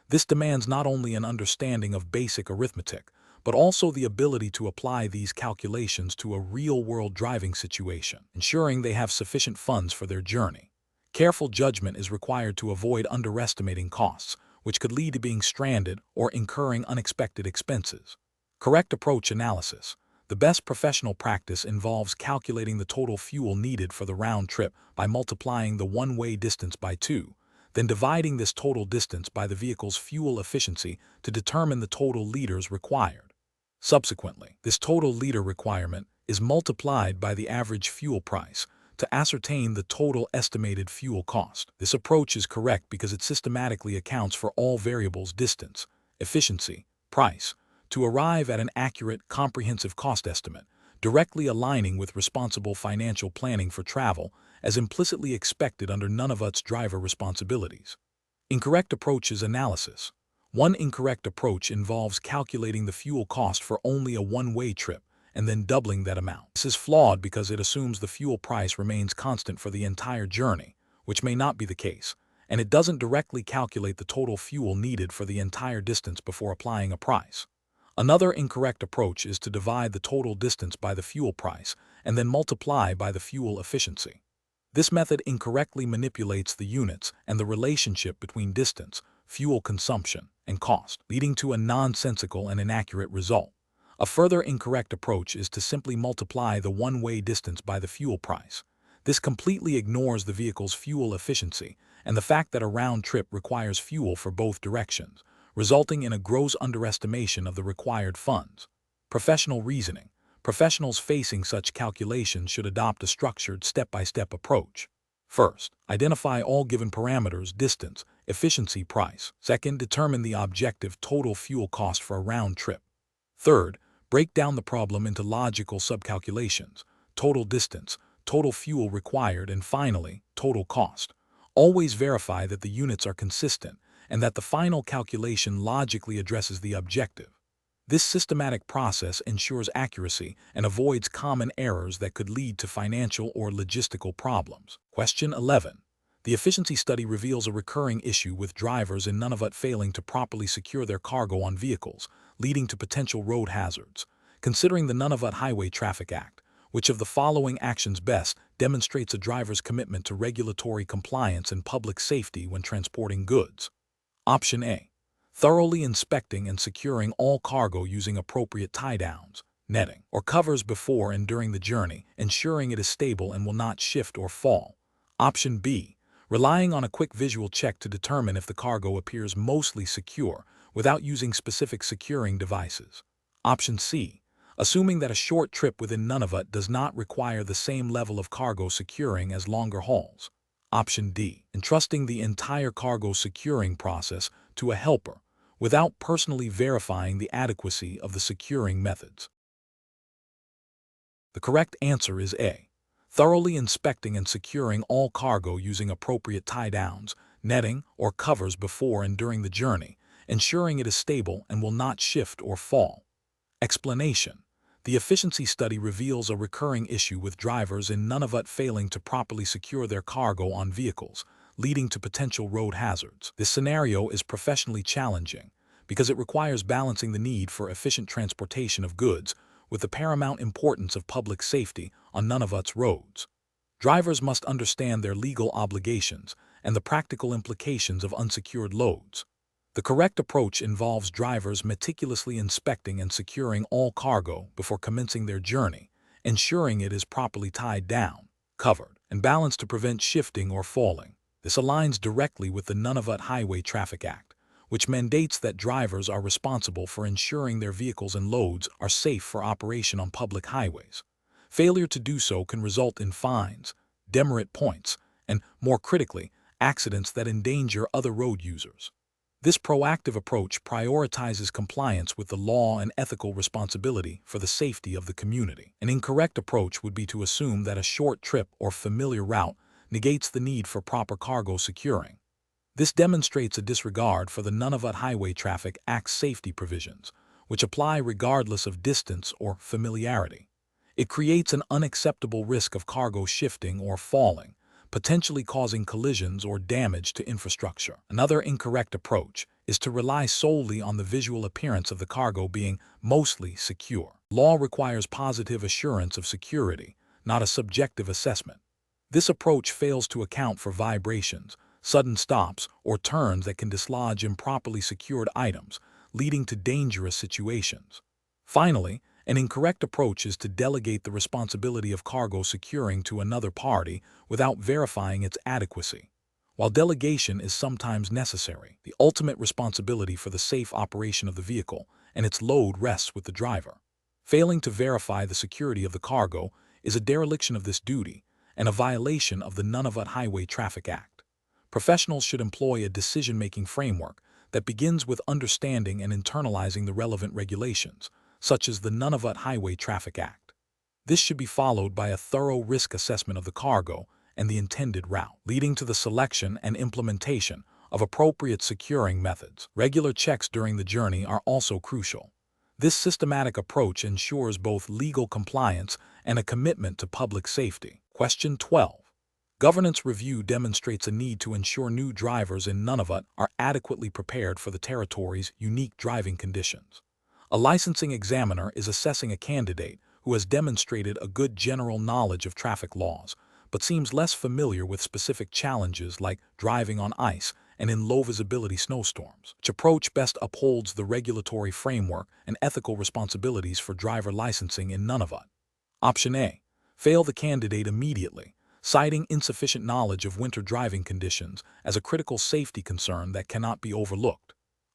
A: This demands not only an understanding of basic arithmetic, but also the ability to apply these calculations to a real-world driving situation, ensuring they have sufficient funds for their journey. Careful judgment is required to avoid underestimating costs, which could lead to being stranded or incurring unexpected expenses. Correct approach analysis. The best professional practice involves calculating the total fuel needed for the round trip by multiplying the one-way distance by 2, then dividing this total distance by the vehicle's fuel efficiency to determine the total liters required. Subsequently, this total liter requirement is multiplied by the average fuel price to ascertain the total estimated fuel cost. This approach is correct because it systematically accounts for all variables: distance, efficiency, price, to arrive at an accurate, comprehensive cost estimate, directly aligning with responsible financial planning for travel, as implicitly expected under Nunavut's driver responsibilities. Incorrect approaches analysis. One incorrect approach involves calculating the fuel cost for only a one-way trip and then doubling that amount. This is flawed because it assumes the fuel price remains constant for the entire journey, which may not be the case, and it doesn't directly calculate the total fuel needed for the entire distance before applying a price. Another incorrect approach is to divide the total distance by the fuel price and then multiply by the fuel efficiency. This method incorrectly manipulates the units and the relationship between distance, fuel consumption, and cost, leading to a nonsensical and inaccurate result. A further incorrect approach is to simply multiply the one-way distance by the fuel price. This completely ignores the vehicle's fuel efficiency and the fact that a round trip requires fuel for both directions, resulting in a gross underestimation of the required funds. Professional reasoning. Professionals facing such calculations should adopt a structured step-by-step approach. First, identify all given parameters: distance, efficiency, price. Second, determine the objective total fuel cost for a round trip. Third, break down the problem into logical subcalculations: total distance, total fuel required, and finally, total cost. Always verify that the units are consistent and that the final calculation logically addresses the objective. This systematic process ensures accuracy and avoids common errors that could lead to financial or logistical problems. Question 11. The efficiency study reveals a recurring issue with drivers in Nunavut failing to properly secure their cargo on vehicles, leading to potential road hazards. Considering the Nunavut Highway Traffic Act, which of the following actions best demonstrates a driver's commitment to regulatory compliance and public safety when transporting goods? Option A. Thoroughly inspecting and securing all cargo using appropriate tie-downs, netting, or covers before and during the journey, ensuring it is stable and will not shift or fall. Option B. Relying on a quick visual check to determine if the cargo appears mostly secure without using specific securing devices. Option C. Assuming that a short trip within Nunavut does not require the same level of cargo securing as longer hauls. Option D. Entrusting the entire cargo securing process to a helper without personally verifying the adequacy of the securing methods. The correct answer is A. Thoroughly inspecting and securing all cargo using appropriate tie-downs, netting, or covers before and during the journey, ensuring it is stable and will not shift or fall. Explanation. The efficiency study reveals a recurring issue with drivers in Nunavut failing to properly secure their cargo on vehicles, leading to potential road hazards. This scenario is professionally challenging because it requires balancing the need for efficient transportation of goods with the paramount importance of public safety on Nunavut's roads. Drivers must understand their legal obligations and the practical implications of unsecured loads. The correct approach involves drivers meticulously inspecting and securing all cargo before commencing their journey, ensuring it is properly tied down, covered, and balanced to prevent shifting or falling. This aligns directly with the Nunavut Highway Traffic Act, which mandates that drivers are responsible for ensuring their vehicles and loads are safe for operation on public highways. Failure to do so can result in fines, demerit points, and, more critically, accidents that endanger other road users. This proactive approach prioritizes compliance with the law and ethical responsibility for the safety of the community. An incorrect approach would be to assume that a short trip or familiar route negates the need for proper cargo securing. This demonstrates a disregard for the Nunavut Highway Traffic Act's safety provisions, which apply regardless of distance or familiarity. It creates an unacceptable risk of cargo shifting or falling, potentially causing collisions or damage to infrastructure. Another incorrect approach is to rely solely on the visual appearance of the cargo being mostly secure. Law requires positive assurance of security, not a subjective assessment. This approach fails to account for vibrations, sudden stops, or turns that can dislodge improperly secured items, leading to dangerous situations. Finally, an incorrect approach is to delegate the responsibility of cargo securing to another party without verifying its adequacy. While delegation is sometimes necessary, the ultimate responsibility for the safe operation of the vehicle and its load rests with the driver. Failing to verify the security of the cargo is a dereliction of this duty and a violation of the Nunavut Highway Traffic Act. Professionals should employ a decision-making framework that begins with understanding and internalizing the relevant regulations, such as the Nunavut Highway Traffic Act. This should be followed by a thorough risk assessment of the cargo and the intended route, leading to the selection and implementation of appropriate securing methods. Regular checks during the journey are also crucial. This systematic approach ensures both legal compliance and a commitment to public safety. Question 12. Governance review demonstrates a need to ensure new drivers in Nunavut are adequately prepared for the territory's unique driving conditions. A licensing examiner is assessing a candidate who has demonstrated a good general knowledge of traffic laws, but seems less familiar with specific challenges like driving on ice and in low-visibility snowstorms. Which approach best upholds the regulatory framework and ethical responsibilities for driver licensing in Nunavut? Option A. Fail the candidate immediately, citing insufficient knowledge of winter driving conditions as a critical safety concern that cannot be overlooked.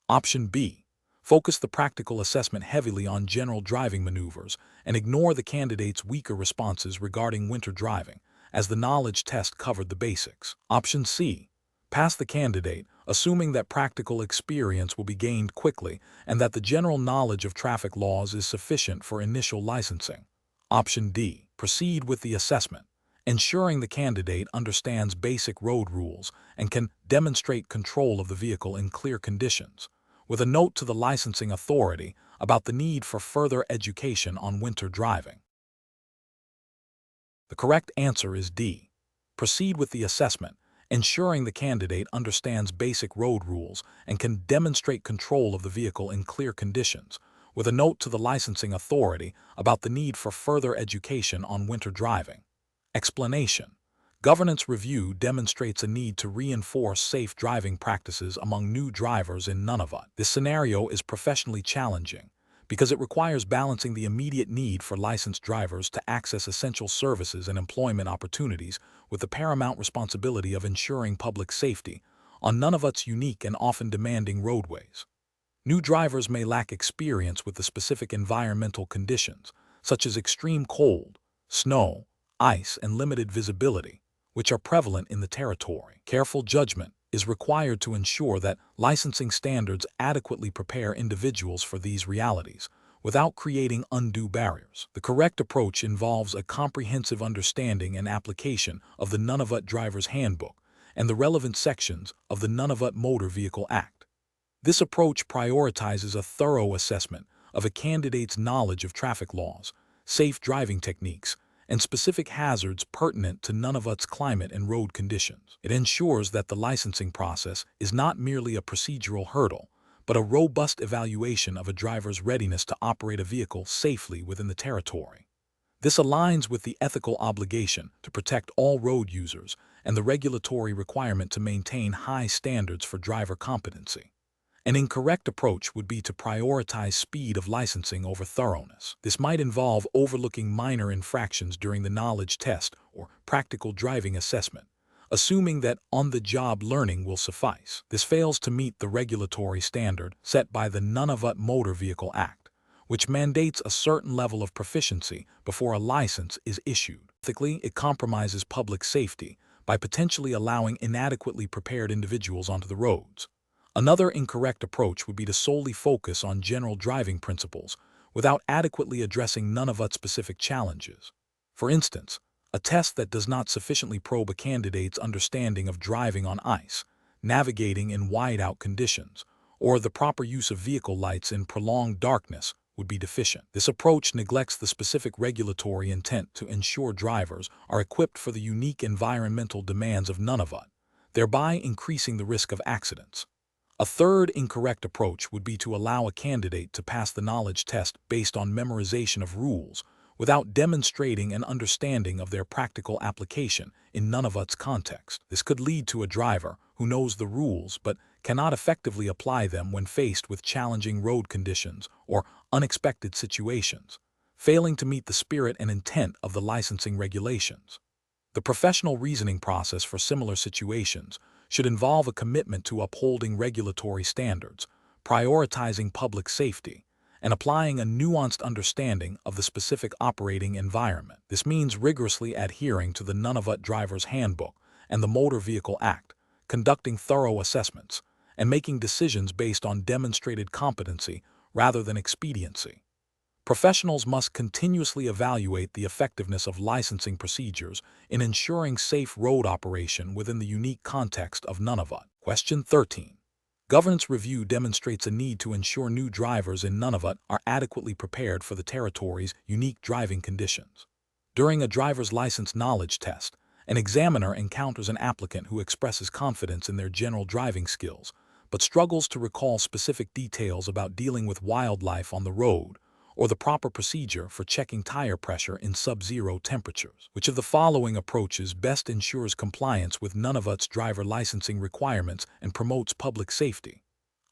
A: Option B. Focus the practical assessment heavily on general driving maneuvers and ignore the candidate's weaker responses regarding winter driving, as the knowledge test covered the basics. Option C. Pass the candidate, assuming that practical experience will be gained quickly and that the general knowledge of traffic laws is sufficient for initial licensing. Option D. Proceed with the assessment, ensuring the candidate understands basic road rules and can demonstrate control of the vehicle in clear conditions, with a note to the licensing authority about the need for further education on winter driving. The correct answer is D. Proceed with the assessment, ensuring the candidate understands basic road rules and can demonstrate control of the vehicle in clear conditions, with a note to the licensing authority about the need for further education on winter driving. Explanation. Governance review demonstrates a need to reinforce safe driving practices among new drivers in Nunavut. This scenario is professionally challenging because it requires balancing the immediate need for licensed drivers to access essential services and employment opportunities with the paramount responsibility of ensuring public safety on Nunavut's unique and often demanding roadways. New drivers may lack experience with the specific environmental conditions, such as extreme cold, snow, ice, and limited visibility, which are prevalent in the territory. Careful judgment is required to ensure that licensing standards adequately prepare individuals for these realities, without creating undue barriers. The correct approach involves a comprehensive understanding and application of the Nunavut Driver's Handbook and the relevant sections of the Nunavut Motor Vehicle Act. This approach prioritizes a thorough assessment of a candidate's knowledge of traffic laws, safe driving techniques, and specific hazards pertinent to Nunavut's climate and road conditions. It ensures that the licensing process is not merely a procedural hurdle, but a robust evaluation of a driver's readiness to operate a vehicle safely within the territory. This aligns with the ethical obligation to protect all road users and the regulatory requirement to maintain high standards for driver competency. An incorrect approach would be to prioritize speed of licensing over thoroughness. This might involve overlooking minor infractions during the knowledge test or practical driving assessment, assuming that on-the-job learning will suffice. This fails to meet the regulatory standard set by the Nunavut Motor Vehicle Act, which mandates a certain level of proficiency before a license is issued. Ethically, it compromises public safety by potentially allowing inadequately prepared individuals onto the roads. Another incorrect approach would be to solely focus on general driving principles without adequately addressing Nunavut-specific challenges. For instance, a test that does not sufficiently probe a candidate's understanding of driving on ice, navigating in whiteout conditions, or the proper use of vehicle lights in prolonged darkness would be deficient. This approach neglects the specific regulatory intent to ensure drivers are equipped for the unique environmental demands of Nunavut, thereby increasing the risk of accidents. A third incorrect approach would be to allow a candidate to pass the knowledge test based on memorization of rules without demonstrating an understanding of their practical application in Nunavut's context. This could lead to a driver who knows the rules but cannot effectively apply them when faced with challenging road conditions or unexpected situations, failing to meet the spirit and intent of the licensing regulations. The professional reasoning process for similar situations should involve a commitment to upholding regulatory standards, prioritizing public safety, and applying a nuanced understanding of the specific operating environment. This means rigorously adhering to the Nunavut Driver's Handbook and the Motor Vehicle Act, conducting thorough assessments, and making decisions based on demonstrated competency rather than expediency. Professionals must continuously evaluate the effectiveness of licensing procedures in ensuring safe road operation within the unique context of Nunavut. Question 13. Governance review demonstrates a need to ensure new drivers in Nunavut are adequately prepared for the territory's unique driving conditions. During a driver's license knowledge test, an examiner encounters an applicant who expresses confidence in their general driving skills, but struggles to recall specific details about dealing with wildlife on the road or the proper procedure for checking tire pressure in sub-zero temperatures. Which of the following approaches best ensures compliance with Nunavut's driver licensing requirements and promotes public safety?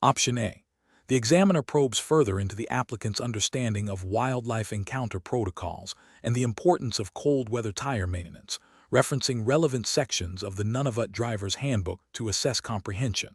A: Option A. The examiner probes further into the applicant's understanding of wildlife encounter protocols and the importance of cold weather tire maintenance, referencing relevant sections of the Nunavut Driver's Handbook to assess comprehension.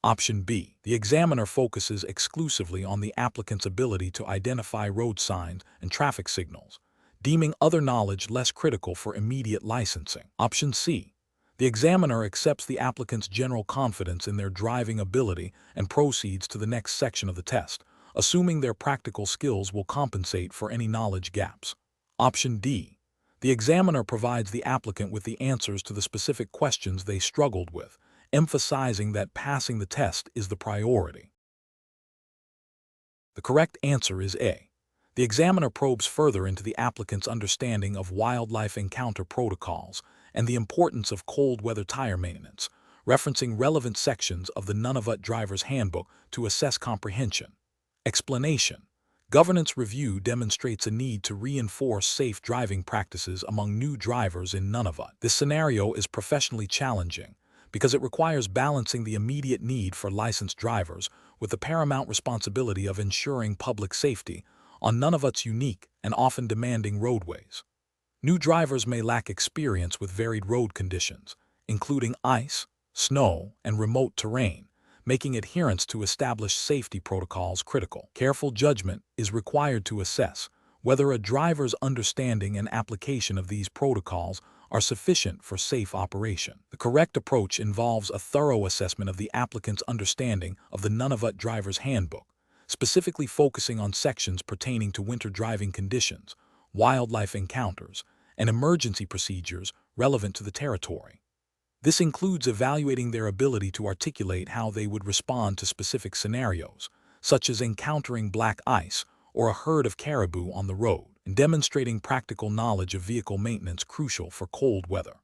A: Option B. The examiner focuses exclusively on the applicant's ability to identify road signs and traffic signals, deeming other knowledge less critical for immediate licensing. Option C. The examiner accepts the applicant's general confidence in their driving ability and proceeds to the next section of the test, assuming their practical skills will compensate for any knowledge gaps. Option D. The examiner provides the applicant with the answers to the specific questions they struggled with, emphasizing that passing the test is the priority. The correct answer is A. The examiner probes further into the applicant's understanding of wildlife encounter protocols and the importance of cold weather tire maintenance, referencing relevant sections of the Nunavut Driver's Handbook to assess comprehension. Explanation. Governance review demonstrates a need to reinforce safe driving practices among new drivers in Nunavut. This scenario is professionally challenging because it requires balancing the immediate need for licensed drivers with the paramount responsibility of ensuring public safety on Nunavut's unique and often demanding roadways. New drivers may lack experience with varied road conditions, including ice, snow, and remote terrain, making adherence to established safety protocols critical. Careful judgment is required to assess whether a driver's understanding and application of these protocols are sufficient for safe operation. The correct approach involves a thorough assessment of the applicant's understanding of the Nunavut Driver's Handbook, specifically focusing on sections pertaining to winter driving conditions, wildlife encounters, and emergency procedures relevant to the territory. This includes evaluating their ability to articulate how they would respond to specific scenarios, such as encountering black ice or a herd of caribou on the road, and demonstrating practical knowledge of vehicle maintenance crucial for cold weather.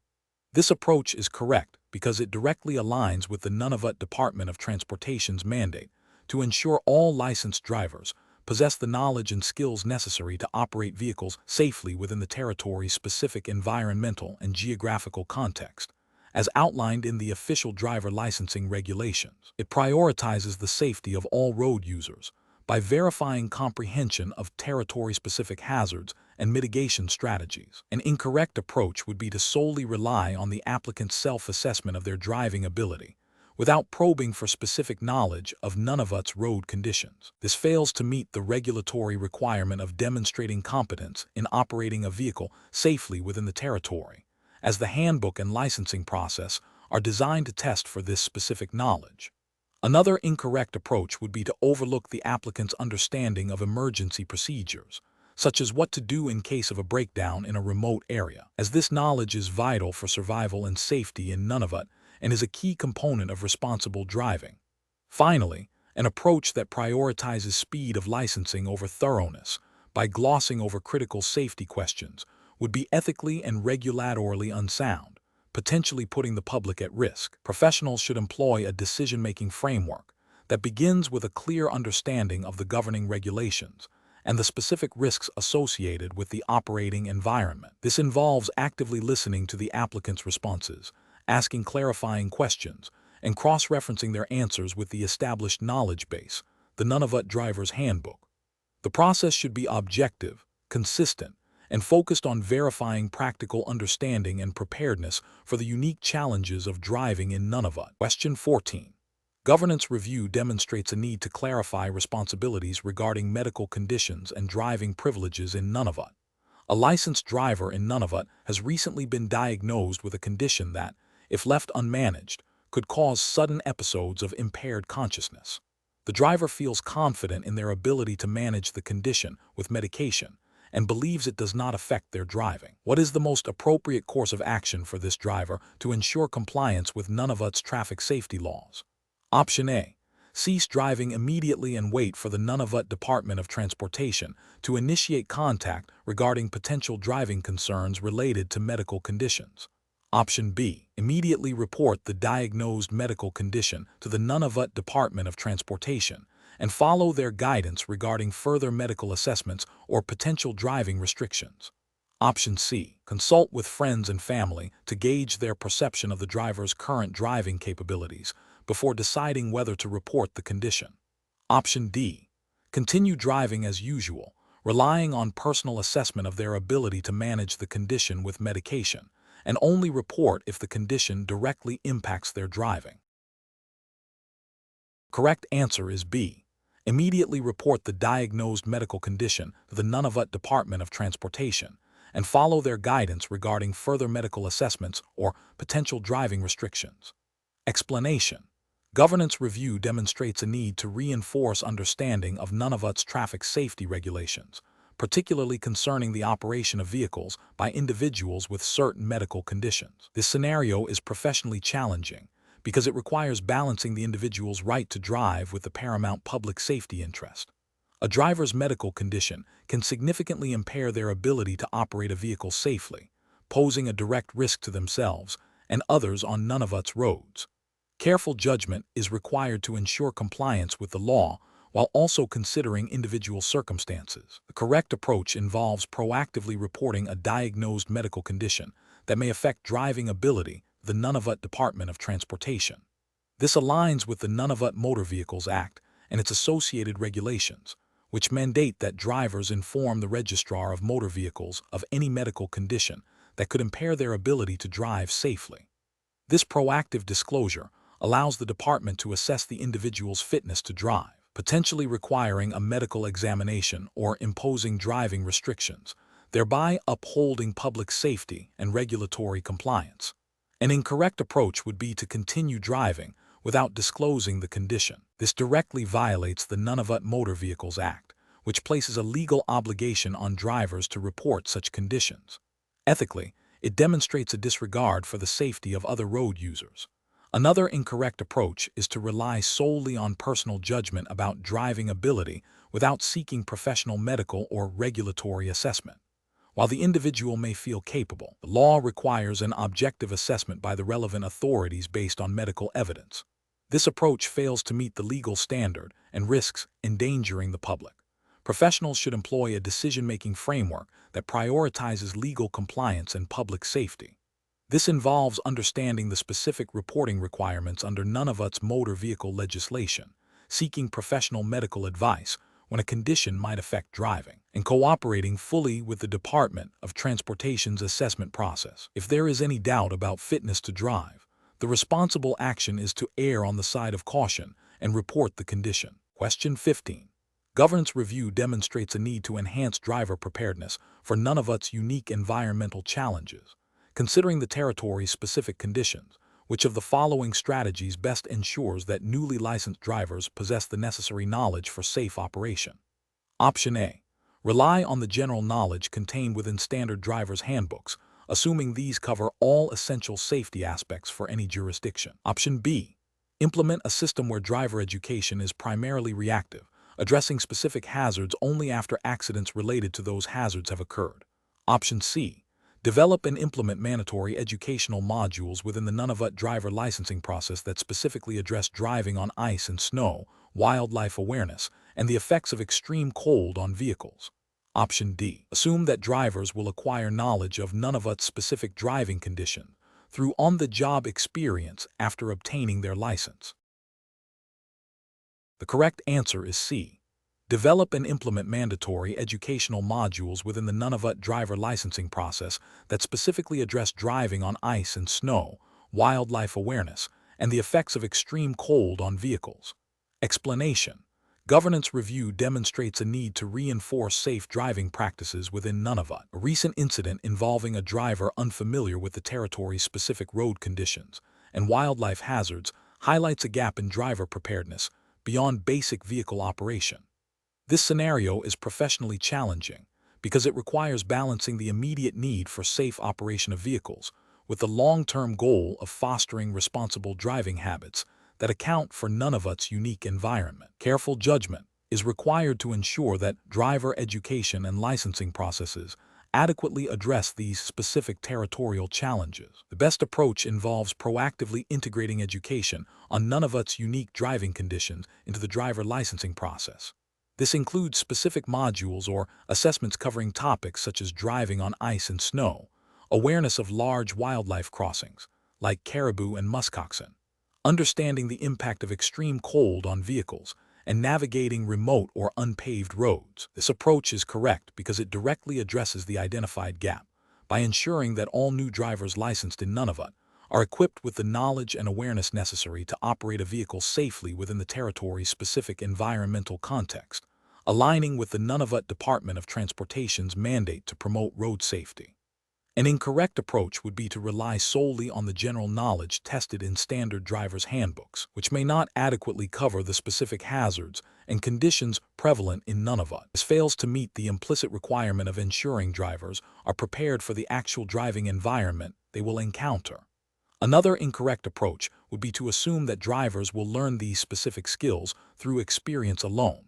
A: This approach is correct because it directly aligns with the Nunavut Department of Transportation's mandate to ensure all licensed drivers possess the knowledge and skills necessary to operate vehicles safely within the territory's specific environmental and geographical context, as outlined in the official driver licensing regulations. It prioritizes the safety of all road users by verifying comprehension of territory-specific hazards and mitigation strategies. An incorrect approach would be to solely rely on the applicant's self-assessment of their driving ability, without probing for specific knowledge of Nunavut's road conditions. This fails to meet the regulatory requirement of demonstrating competence in operating a vehicle safely within the territory, as the handbook and licensing process are designed to test for this specific knowledge. Another incorrect approach would be to overlook the applicant's understanding of emergency procedures, such as what to do in case of a breakdown in a remote area, as this knowledge is vital for survival and safety in Nunavut and is a key component of responsible driving. Finally, An approach that prioritizes speed of licensing over thoroughness by glossing over critical safety questions would be ethically and regulatorily unsound, potentially putting the public at risk. Professionals should employ a decision-making framework that begins with a clear understanding of the governing regulations and the specific risks associated with the operating environment. This involves actively listening to the applicant's responses, asking clarifying questions, and cross-referencing their answers with the established knowledge base, the Nunavut Driver's Handbook. The process should be objective, consistent, and focused on verifying practical understanding and preparedness for the unique challenges of driving in Nunavut. Question 14. Governance review demonstrates a need to clarify responsibilities regarding medical conditions and driving privileges in Nunavut. A licensed driver in Nunavut has recently been diagnosed with a condition that, if left unmanaged, could cause sudden episodes of impaired consciousness. The driver feels confident in their ability to manage the condition with medication and believes it does not affect their driving. What is the most appropriate course of action for this driver to ensure compliance with Nunavut's traffic safety laws? Option A. Cease driving immediately and wait for the Nunavut Department of Transportation to initiate contact regarding potential driving concerns related to medical conditions. Option B. Immediately report the diagnosed medical condition to the Nunavut Department of Transportation and follow their guidance regarding further medical assessments or potential driving restrictions. Option C. Consult with friends and family to gauge their perception of the driver's current driving capabilities before deciding whether to report the condition. Option D. Continue driving as usual, relying on personal assessment of their ability to manage the condition with medication, and only report if the condition directly impacts their driving. Correct answer is B. Immediately report the diagnosed medical condition to the Nunavut Department of Transportation and follow their guidance regarding further medical assessments or potential driving restrictions. Explanation. Governance review demonstrates a need to reinforce understanding of Nunavut's traffic safety regulations, particularly concerning the operation of vehicles by individuals with certain medical conditions. This scenario is professionally challenging because it requires balancing the individual's right to drive with the paramount public safety interest. A driver's medical condition can significantly impair their ability to operate a vehicle safely, posing a direct risk to themselves and others on Nunavut's roads. Careful judgment is required to ensure compliance with the law while also considering individual circumstances. The correct approach involves proactively reporting a diagnosed medical condition that may affect driving ability to the Nunavut Department of Transportation. This aligns with the Nunavut Motor Vehicles Act and its associated regulations, which mandate that drivers inform the Registrar of Motor Vehicles of any medical condition that could impair their ability to drive safely. This proactive disclosure allows the department to assess the individual's fitness to drive, potentially requiring a medical examination or imposing driving restrictions, thereby upholding public safety and regulatory compliance. An incorrect approach would be to continue driving without disclosing the condition. This directly violates the Nunavut Motor Vehicles Act, which places a legal obligation on drivers to report such conditions. Ethically, it demonstrates a disregard for the safety of other road users. Another incorrect approach is to rely solely on personal judgment about driving ability without seeking professional medical or regulatory assessment. While the individual may feel capable, the law requires an objective assessment by the relevant authorities based on medical evidence. This approach fails to meet the legal standard and risks endangering the public. Professionals should employ a decision-making framework that prioritizes legal compliance and public safety. This involves understanding the specific reporting requirements under Nunavut's motor vehicle legislation, seeking professional medical advice when a condition might affect driving, and cooperating fully with the Department of Transportation's assessment process. If there is any doubt about fitness to drive, the responsible action is to err on the side of caution and report the condition. Question 15. Governance review demonstrates a need to enhance driver preparedness for Nunavut's unique environmental challenges. Considering the territory's specific conditions, which of the following strategies best ensures that newly licensed drivers possess the necessary knowledge for safe operation? Option A. Rely on the general knowledge contained within standard driver's handbooks, assuming these cover all essential safety aspects for any jurisdiction. Option B. Implement a system where driver education is primarily reactive, addressing specific hazards only after accidents related to those hazards have occurred. Option C. Develop and implement mandatory educational modules within the Nunavut driver licensing process that specifically address driving on ice and snow, wildlife awareness, and the effects of extreme cold on vehicles. Option D. Assume that drivers will acquire knowledge of Nunavut's specific driving condition through on-the-job experience after obtaining their license. The correct answer is C. Develop and implement mandatory educational modules within the Nunavut driver licensing process that specifically address driving on ice and snow, wildlife awareness, and the effects of extreme cold on vehicles. Explanation. Governance review demonstrates a need to reinforce safe driving practices within Nunavut. A recent incident involving a driver unfamiliar with the territory's specific road conditions and wildlife hazards highlights a gap in driver preparedness beyond basic vehicle operation. This scenario is professionally challenging because it requires balancing the immediate need for safe operation of vehicles with the long-term goal of fostering responsible driving habits that account for Nunavut's unique environment. Careful judgment is required to ensure that driver education and licensing processes adequately address these specific territorial challenges. The best approach involves proactively integrating education on Nunavut's unique driving conditions into the driver licensing process. This includes specific modules or assessments covering topics such as driving on ice and snow, awareness of large wildlife crossings, like caribou and muskoxen, understanding the impact of extreme cold on vehicles, and navigating remote or unpaved roads. This approach is correct because it directly addresses the identified gap by ensuring that all new drivers licensed in Nunavut are equipped with the knowledge and awareness necessary to operate a vehicle safely within the territory's specific environmental context, aligning with the Nunavut Department of Transportation's mandate to promote road safety. An incorrect approach would be to rely solely on the general knowledge tested in standard driver's handbooks, which may not adequately cover the specific hazards and conditions prevalent in Nunavut. This fails to meet the implicit requirement of ensuring drivers are prepared for the actual driving environment they will encounter. Another incorrect approach would be to assume that drivers will learn these specific skills through experience alone.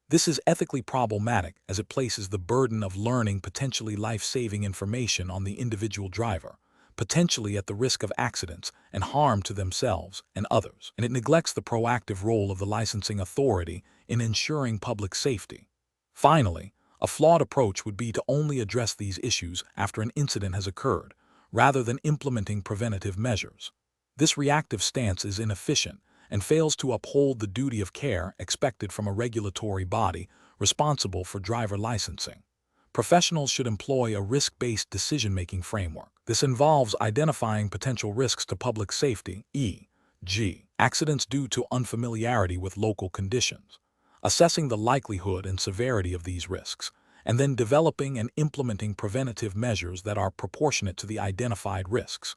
A: This is ethically problematic as it places the burden of learning potentially life-saving information on the individual driver, potentially at the risk of accidents and harm to themselves and others, and it neglects the proactive role of the licensing authority in ensuring public safety. Finally, a flawed approach would be to only address these issues after an incident has occurred, rather than implementing preventative measures. This reactive stance is inefficient and fails to uphold the duty of care expected from a regulatory body responsible for driver licensing. Professionals should employ a risk-based decision-making framework. This involves identifying potential risks to public safety, e.g., accidents due to unfamiliarity with local conditions, assessing the likelihood and severity of these risks, and then developing and implementing preventative measures that are proportionate to the identified risks.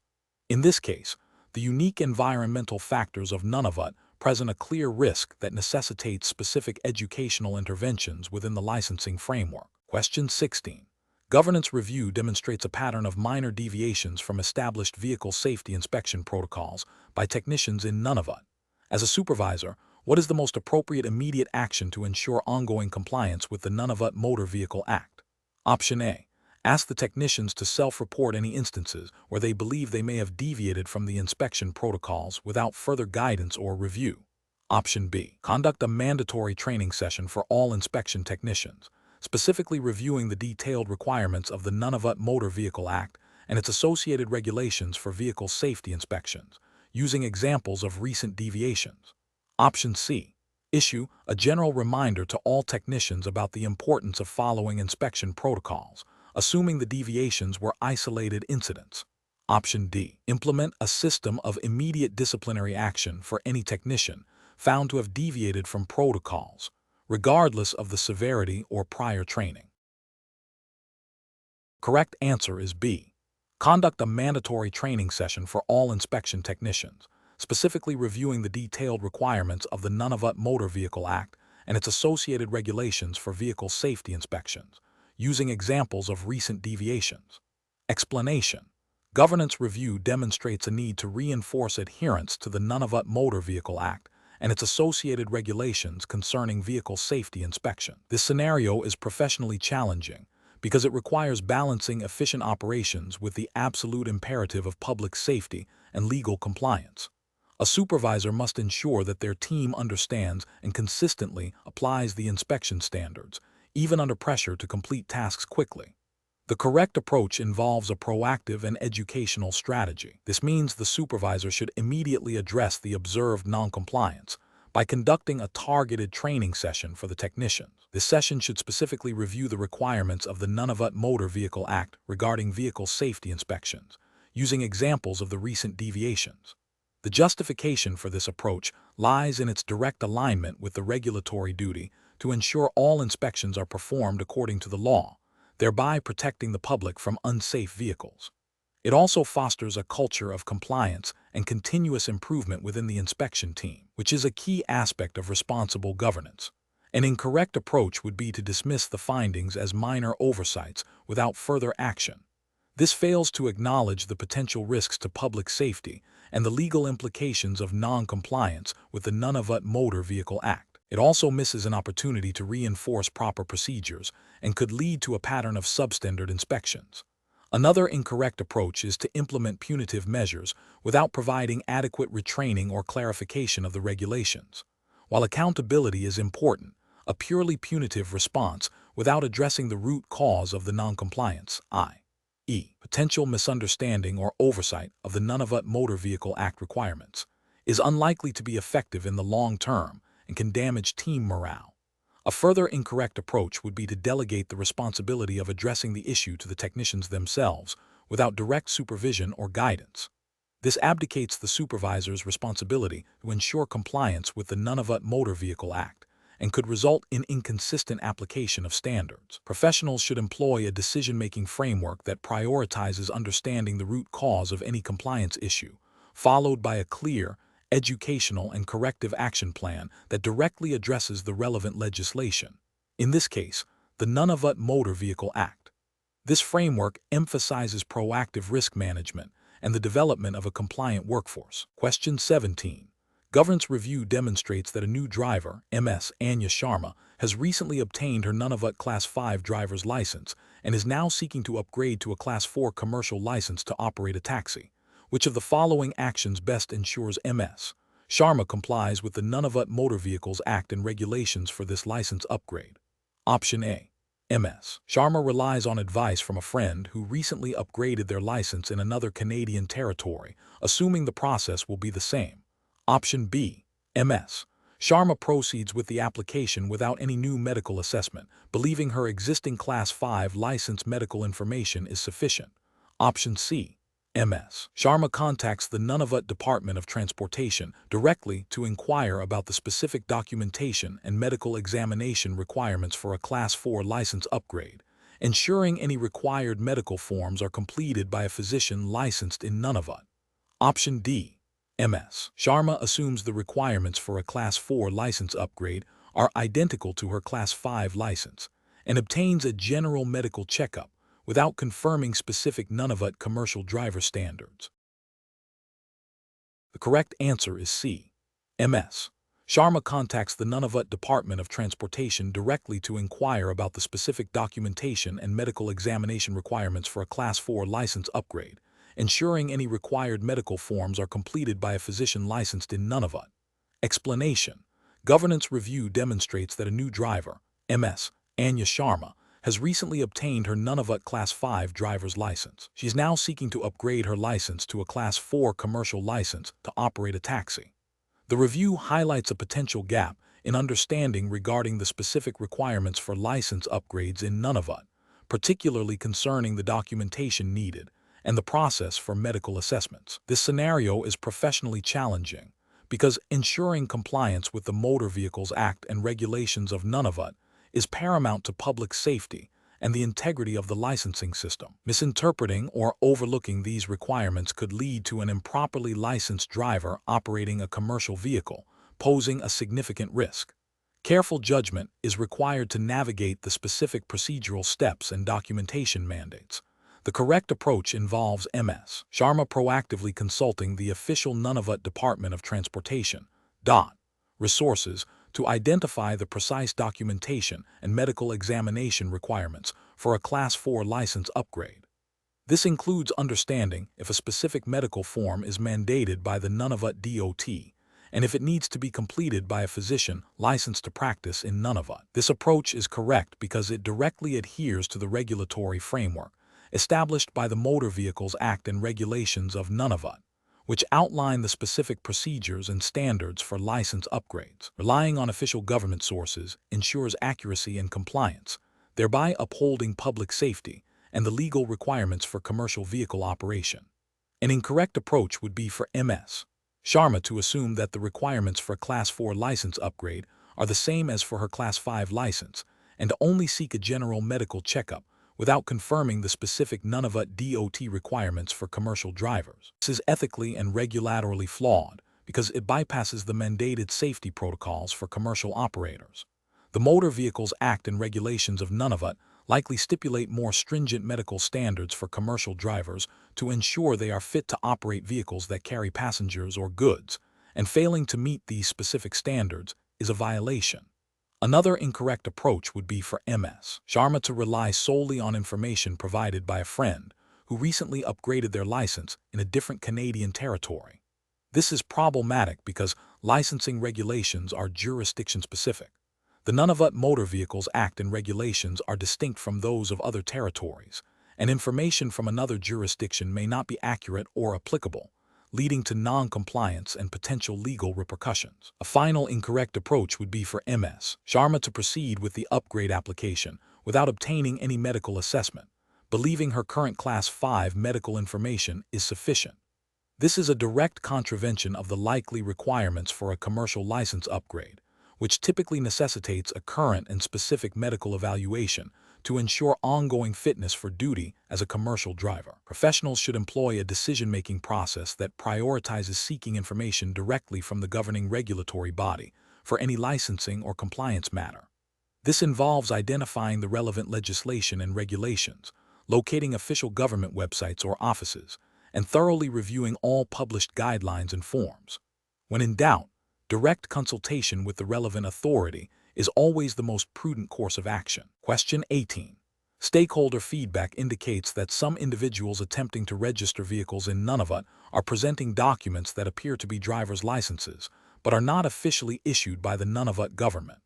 A: In this case, the unique environmental factors of Nunavut present a clear risk that necessitates specific educational interventions within the licensing framework. Question 16. Governance review demonstrates a pattern of minor deviations from established vehicle safety inspection protocols by technicians in Nunavut. As a supervisor, what is the most appropriate immediate action to ensure ongoing compliance with the Nunavut Motor Vehicle Act? Option A. Ask the technicians to self-report any instances where they believe they may have deviated from the inspection protocols without further guidance or review. Option B. Conduct a mandatory training session for all inspection technicians, specifically reviewing the detailed requirements of the Nunavut Motor Vehicle Act and its associated regulations for vehicle safety inspections, using examples of recent deviations. Option C. Issue a general reminder to all technicians about the importance of following inspection protocols, assuming the deviations were isolated incidents. Option D. Implement a system of immediate disciplinary action for any technician found to have deviated from protocols, regardless of the severity or prior training. Correct answer is B. Conduct a mandatory training session for all inspection technicians, specifically reviewing the detailed requirements of the Nunavut Motor Vehicle Act and its associated regulations for vehicle safety inspections, using examples of recent deviations. Explanation. Governance review demonstrates a need to reinforce adherence to the Nunavut Motor Vehicle Act and its associated regulations concerning vehicle safety inspection. This scenario is professionally challenging because it requires balancing efficient operations with the absolute imperative of public safety and legal compliance. A supervisor must ensure that their team understands and consistently applies the inspection standards, even under pressure to complete tasks quickly. The correct approach involves a proactive and educational strategy. This means the supervisor should immediately address the observed noncompliance by conducting a targeted training session for the technicians. This session should specifically review the requirements of the Nunavut Motor Vehicle Act regarding vehicle safety inspections, using examples of the recent deviations. The justification for this approach lies in its direct alignment with the regulatory duty to ensure all inspections are performed according to the law, thereby protecting the public from unsafe vehicles. It also fosters a culture of compliance and continuous improvement within the inspection team, which is a key aspect of responsible governance. An incorrect approach would be to dismiss the findings as minor oversights without further action. This fails to acknowledge the potential risks to public safety and the legal implications of non-compliance with the Nunavut Motor Vehicle Act. It also misses an opportunity to reinforce proper procedures and could lead to a pattern of substandard inspections. Another incorrect approach is to implement punitive measures without providing adequate retraining or clarification of the regulations. While accountability is important, a purely punitive response without addressing the root cause of the noncompliance, i.e., potential misunderstanding or oversight of the Nunavut Motor Vehicle Act requirements, is unlikely to be effective in the long term and can damage team morale. A further incorrect approach would be to delegate the responsibility of addressing the issue to the technicians themselves without direct supervision or guidance. This abdicates the supervisor's responsibility to ensure compliance with the Nunavut Motor Vehicle Act and could result in inconsistent application of standards. Professionals should employ a decision-making framework that prioritizes understanding the root cause of any compliance issue, followed by a clear, educational and corrective action plan that directly addresses the relevant legislation. In this case, the Nunavut Motor Vehicle Act. This framework emphasizes proactive risk management and the development of a compliant workforce. Question 17. Governance review demonstrates that a new driver, Ms. Anya Sharma, has recently obtained her Nunavut Class 5 driver's license and is now seeking to upgrade to a Class 4 commercial license to operate a taxi. Which of the following actions best ensures Ms. Sharma complies with the Nunavut Motor Vehicles Act and regulations for this license upgrade? Option A. Ms. Sharma relies on advice from a friend who recently upgraded their license in another Canadian territory, assuming the process will be the same. Option B. Ms. Sharma proceeds with the application without any new medical assessment, believing her existing Class 5 license medical information is sufficient. Option C. Ms. Sharma contacts the Nunavut Department of Transportation directly to inquire about the specific documentation and medical examination requirements for a Class 4 license upgrade, ensuring any required medical forms are completed by a physician licensed in Nunavut. Option D. Ms. Sharma assumes the requirements for a Class 4 license upgrade are identical to her Class 5 license and obtains a general medical checkup without confirming specific Nunavut commercial driver standards. The correct answer is C. Ms. Sharma contacts the Nunavut Department of Transportation directly to inquire about the specific documentation and medical examination requirements for a Class 4 license upgrade, ensuring any required medical forms are completed by a physician licensed in Nunavut. Explanation. Governance review demonstrates that a new driver, Ms. Anya Sharma, has recently obtained her Nunavut Class 5 driver's license. She is now seeking to upgrade her license to a Class 4 commercial license to operate a taxi. The review highlights a potential gap in understanding regarding the specific requirements for license upgrades in Nunavut, particularly concerning the documentation needed and the process for medical assessments. This scenario is professionally challenging because ensuring compliance with the Motor Vehicles Act and regulations of Nunavut is paramount to public safety and the integrity of the licensing system. Misinterpreting or overlooking these requirements could lead to an improperly licensed driver operating a commercial vehicle, posing a significant risk. Careful judgment is required to navigate the specific procedural steps and documentation mandates. The correct approach involves MS Sharma proactively consulting the official Nunavut Department of Transportation resources to identify the precise documentation and medical examination requirements for a Class 4 license upgrade. This includes understanding if a specific medical form is mandated by the Nunavut DOT and if it needs to be completed by a physician licensed to practice in Nunavut. This approach is correct because it directly adheres to the regulatory framework established by the Motor Vehicles Act and Regulations of Nunavut, which outline the specific procedures and standards for license upgrades. Relying on official government sources ensures accuracy and compliance, thereby upholding public safety and the legal requirements for commercial vehicle operation. An incorrect approach would be for MS Sharma to assume that the requirements for a Class 4 license upgrade are the same as for her Class 5 license and to only seek a general medical checkup without confirming the specific Nunavut DOT requirements for commercial drivers. This is ethically and regulatorily flawed because it bypasses the mandated safety protocols for commercial operators. The Motor Vehicles Act and Regulations of Nunavut likely stipulate more stringent medical standards for commercial drivers to ensure they are fit to operate vehicles that carry passengers or goods, and failing to meet these specific standards is a violation. Another incorrect approach would be for MS Sharma to rely solely on information provided by a friend who recently upgraded their license in a different Canadian territory. This is problematic because licensing regulations are jurisdiction-specific. The Nunavut Motor Vehicles Act and Regulations are distinct from those of other territories, and information from another jurisdiction may not be accurate or applicable, leading to non-compliance and potential legal repercussions. A final incorrect approach would be for MS Sharma to proceed with the upgrade application without obtaining any medical assessment, believing her current Class 5 medical information is sufficient. This is a direct contravention of the likely requirements for a commercial license upgrade, which typically necessitates a current and specific medical evaluation to ensure ongoing fitness for duty as a commercial driver. Professionals should employ a decision-making process that prioritizes seeking information directly from the governing regulatory body for any licensing or compliance matter. This involves identifying the relevant legislation and regulations, locating official government websites or offices, and thoroughly reviewing all published guidelines and forms. When in doubt, direct consultation with the relevant authority is always the most prudent course of action. Question 18. Stakeholder feedback indicates that some individuals attempting to register vehicles in Nunavut are presenting documents that appear to be driver's licenses, but are not officially issued by the Nunavut government.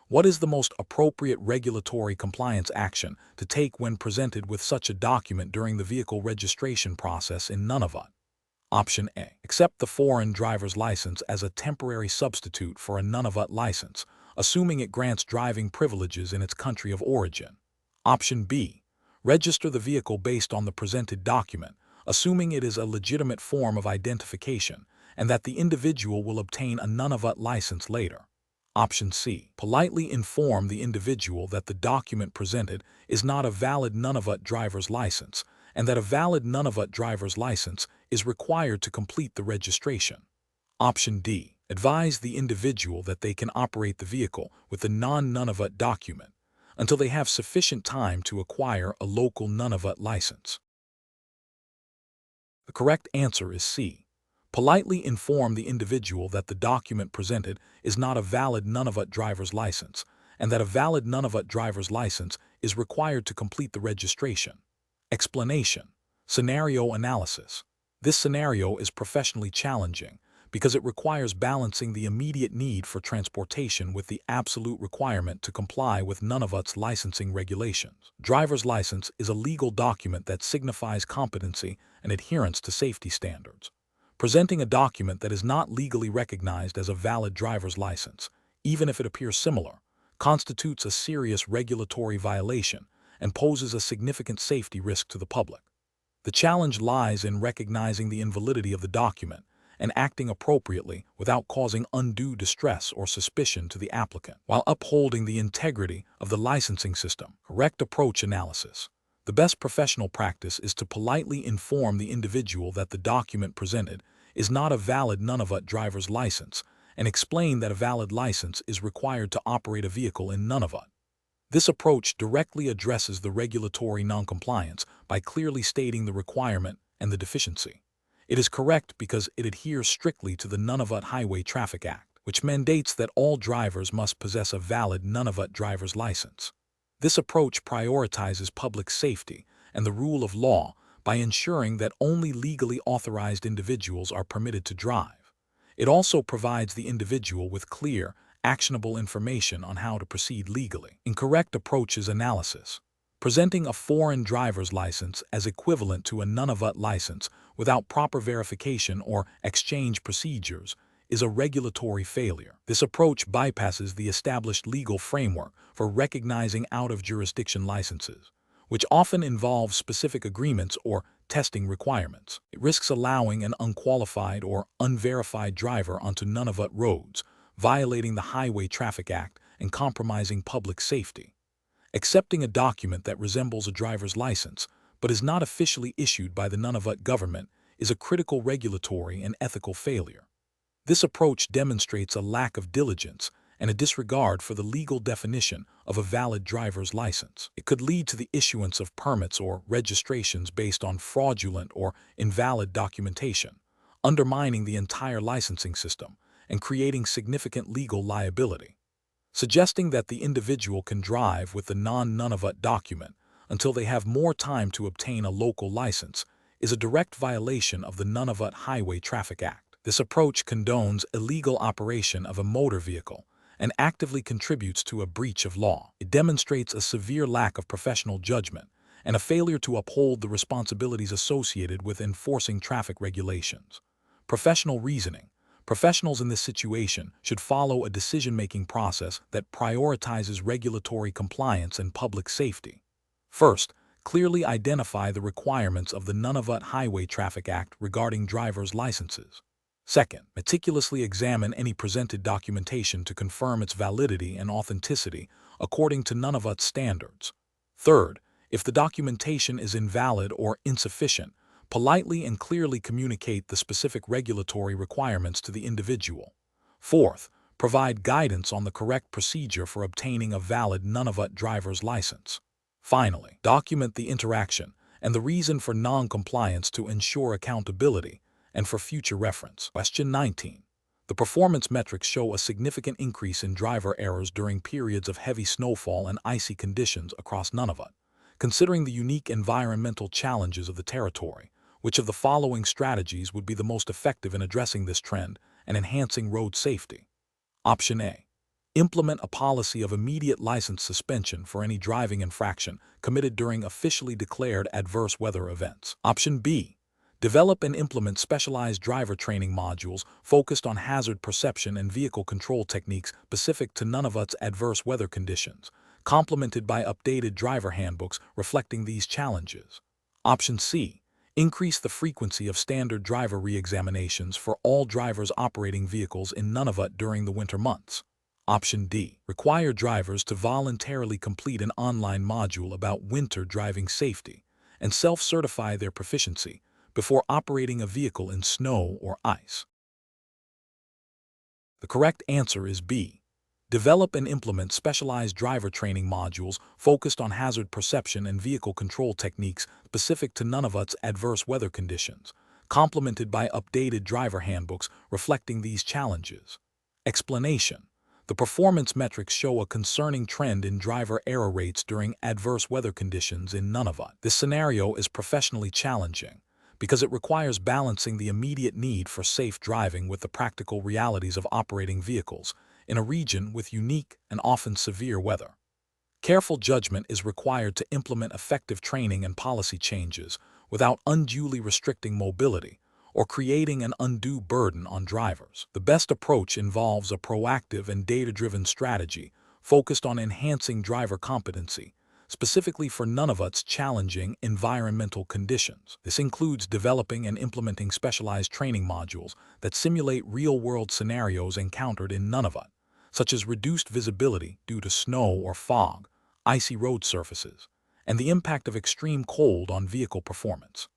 A: What is the most appropriate regulatory compliance action to take when presented with such a document during the vehicle registration process in Nunavut? Option A. Accept the foreign driver's license as a temporary substitute for a Nunavut license, assuming it grants driving privileges in its country of origin. Option B. Register the vehicle based on the presented document, assuming it is a legitimate form of identification and that the individual will obtain a Nunavut license later. Option C. Politely inform the individual that the document presented is not a valid Nunavut driver's license and that a valid Nunavut driver's license is required to complete the registration. Option D. Advise the individual that they can operate the vehicle with the non-Nunavut document until they have sufficient time to acquire a local Nunavut license. The correct answer is C. Politely inform the individual that the document presented is not a valid Nunavut driver's license and that a valid Nunavut driver's license is required to complete the registration. Explanation. Scenario analysis. This scenario is professionally challenging because it requires balancing the immediate need for transportation with the absolute requirement to comply with Nunavut's licensing regulations. Driver's license is a legal document that signifies competency and adherence to safety standards. Presenting a document that is not legally recognized as a valid driver's license, even if it appears similar, constitutes a serious regulatory violation and poses a significant safety risk to the public. The challenge lies in recognizing the invalidity of the document and acting appropriately without causing undue distress or suspicion to the applicant, while upholding the integrity of the licensing system. Correct approach analysis. The best professional practice is to politely inform the individual that the document presented is not a valid Nunavut driver's license and explain that a valid license is required to operate a vehicle in Nunavut. This approach directly addresses the regulatory noncompliance by clearly stating the requirement and the deficiency. It is correct because it adheres strictly to the Nunavut Highway Traffic Act, which mandates that all drivers must possess a valid Nunavut driver's license. This approach prioritizes public safety and the rule of law by ensuring that only legally authorized individuals are permitted to drive. It also provides the individual with clear, actionable information on how to proceed legally. Incorrect approaches analysis. Presenting a foreign driver's license as equivalent to a Nunavut license without proper verification or exchange procedures is a regulatory failure. This approach bypasses the established legal framework for recognizing out-of-jurisdiction licenses, which often involves specific agreements or testing requirements. It risks allowing an unqualified or unverified driver onto Nunavut roads, violating the Highway Traffic Act and compromising public safety. Accepting a document that resembles a driver's license but is not officially issued by the Nunavut government is a critical regulatory and ethical failure. This approach demonstrates a lack of diligence and a disregard for the legal definition of a valid driver's license. It could lead to the issuance of permits or registrations based on fraudulent or invalid documentation, undermining the entire licensing system and creating significant legal liability. Suggesting that the individual can drive with the non-Nunavut document until they have more time to obtain a local license is a direct violation of the Nunavut Highway Traffic Act. This approach condones illegal operation of a motor vehicle and actively contributes to a breach of law. It demonstrates a severe lack of professional judgment and a failure to uphold the responsibilities associated with enforcing traffic regulations. Professional reasoning. Professionals in this situation should follow a decision-making process that prioritizes regulatory compliance and public safety. First, clearly identify the requirements of the Nunavut Highway Traffic Act regarding driver's licenses. Second, meticulously examine any presented documentation to confirm its validity and authenticity according to Nunavut standards. Third, if the documentation is invalid or insufficient, politely and clearly communicate the specific regulatory requirements to the individual. Fourth, provide guidance on the correct procedure for obtaining a valid Nunavut driver's license. Finally, document the interaction and the reason for non-compliance to ensure accountability and for future reference. Question 19. The performance metrics show a significant increase in driver errors during periods of heavy snowfall and icy conditions across Nunavut. Considering the unique environmental challenges of the territory, which of the following strategies would be the most effective in addressing this trend and enhancing road safety? Option A. Implement a policy of immediate license suspension for any driving infraction committed during officially declared adverse weather events. Option B. Develop and implement specialized driver training modules focused on hazard perception and vehicle control techniques specific to Nunavut's adverse weather conditions, complemented by updated driver handbooks reflecting these challenges. Option C. Increase the frequency of standard driver re-examinations for all drivers operating vehicles in Nunavut during the winter months. Option D. Require drivers to voluntarily complete an online module about winter driving safety and self-certify their proficiency before operating a vehicle in snow or ice. The correct answer is B. Develop and implement specialized driver training modules focused on hazard perception and vehicle control techniques specific to Nunavut's adverse weather conditions, complemented by updated driver handbooks reflecting these challenges. Explanation. The performance metrics show a concerning trend in driver error rates during adverse weather conditions in Nunavut. This scenario is professionally challenging because it requires balancing the immediate need for safe driving with the practical realities of operating vehicles in a region with unique and often severe weather. Careful judgment is required to implement effective training and policy changes without unduly restricting mobility or creating an undue burden on drivers. The best approach involves a proactive and data-driven strategy focused on enhancing driver competency, specifically for Nunavut's challenging environmental conditions. This includes developing and implementing specialized training modules that simulate real-world scenarios encountered in Nunavut, such as reduced visibility due to snow or fog, icy road surfaces, and the impact of extreme cold on vehicle performance.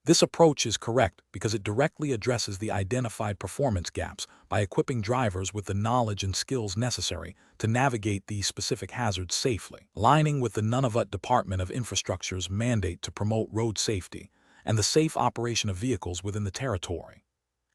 A: This approach is correct because it directly addresses the identified performance gaps by equipping drivers with the knowledge and skills necessary to navigate these specific hazards safely, aligning with the Nunavut Department of Infrastructure's mandate to promote road safety and the safe operation of vehicles within the territory.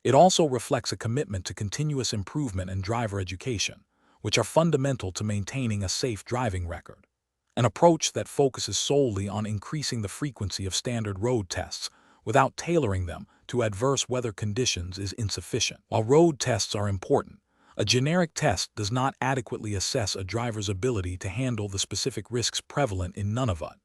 A: It also reflects a commitment to continuous improvement and driver education, which are fundamental to maintaining a safe driving record. An approach that focuses solely on increasing the frequency of standard road tests without tailoring them to adverse weather conditions is insufficient. While road tests are important, a generic test does not adequately assess a driver's ability to handle the specific risks prevalent in Nunavut,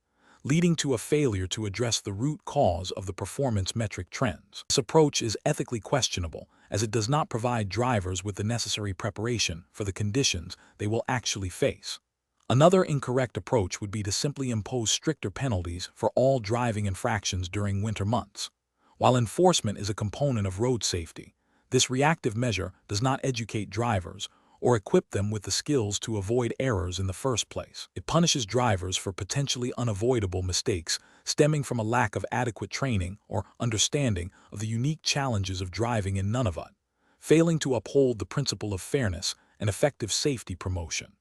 A: leading to a failure to address the root cause of the performance metric trends. This approach is ethically questionable as it does not provide drivers with the necessary preparation for the conditions they will actually face. Another incorrect approach would be to simply impose stricter penalties for all driving infractions during winter months. While enforcement is a component of road safety, this reactive measure does not educate drivers or equip them with the skills to avoid errors in the first place. It punishes drivers for potentially unavoidable mistakes stemming from a lack of adequate training or understanding of the unique challenges of driving in Nunavut, failing to uphold the principle of fairness and effective safety promotion.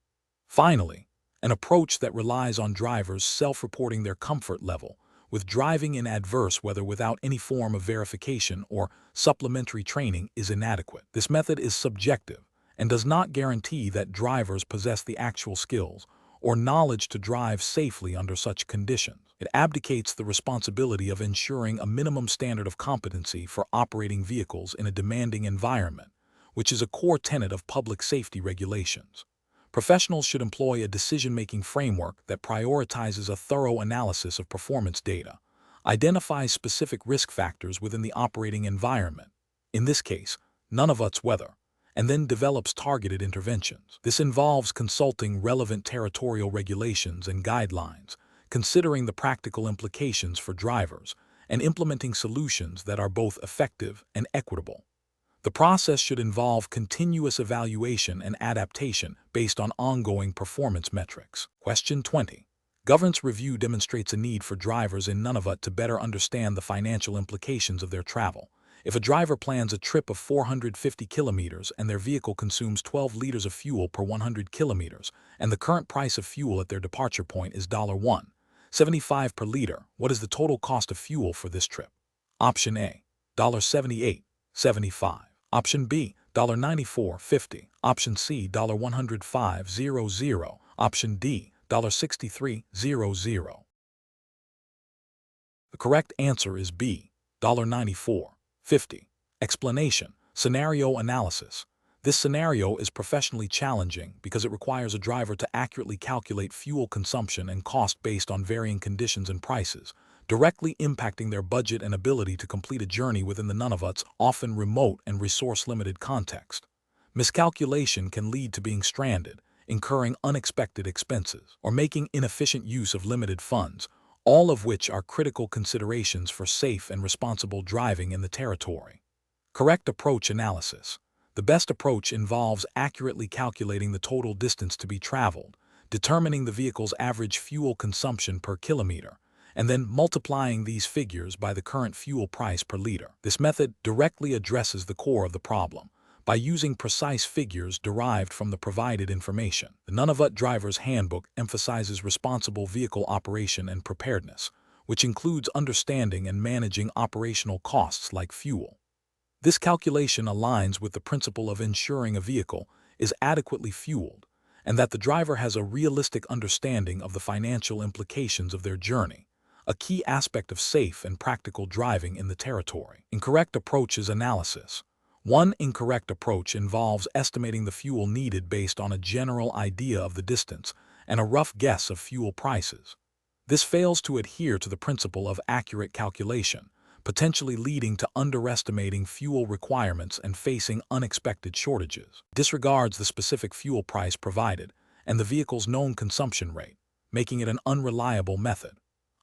A: Finally, an approach that relies on drivers self-reporting their comfort level with driving in adverse weather without any form of verification or supplementary training is inadequate. This method is subjective and does not guarantee that drivers possess the actual skills or knowledge to drive safely under such conditions. It abdicates the responsibility of ensuring a minimum standard of competency for operating vehicles in a demanding environment, which is a core tenet of public safety regulations. Professionals should employ a decision-making framework that prioritizes a thorough analysis of performance data, identifies specific risk factors within the operating environment, in this case, Nunavut's weather, and then develops targeted interventions. This involves consulting relevant territorial regulations and guidelines, considering the practical implications for drivers, and implementing solutions that are both effective and equitable. The process should involve continuous evaluation and adaptation based on ongoing performance metrics. Question 20. Governance review demonstrates a need for drivers in Nunavut to better understand the financial implications of their travel. If a driver plans a trip of 450 kilometers and their vehicle consumes 12 liters of fuel per 100 kilometers, and the current price of fuel at their departure point is $1.75 per liter, what is the total cost of fuel for this trip? Option A, $78.75. Option B, $94.50. Option C, $105.00. Option D, $63.00. The correct answer is B, $94.50. Explanation: scenario analysis. This scenario is professionally challenging because it requires a driver to accurately calculate fuel consumption and cost based on varying conditions and prices, directly impacting their budget and ability to complete a journey within the Nunavut's often remote and resource-limited context. Miscalculation can lead to being stranded, incurring unexpected expenses, or making inefficient use of limited funds, all of which are critical considerations for safe and responsible driving in the territory. Correct approach analysis. The best approach involves accurately calculating the total distance to be traveled, determining the vehicle's average fuel consumption per kilometer, and then multiplying these figures by the current fuel price per liter. This method directly addresses the core of the problem by using precise figures derived from the provided information. The Nunavut Driver's Handbook emphasizes responsible vehicle operation and preparedness, which includes understanding and managing operational costs like fuel. This calculation aligns with the principle of ensuring a vehicle is adequately fueled and that the driver has a realistic understanding of the financial implications of their journey, a key aspect of safe and practical driving in the territory. Incorrect approaches analysis. One incorrect approach involves estimating the fuel needed based on a general idea of the distance and a rough guess of fuel prices. This fails to adhere to the principle of accurate calculation, potentially leading to underestimating fuel requirements and facing unexpected shortages. Disregards the specific fuel price provided and the vehicle's known consumption rate, making it an unreliable method.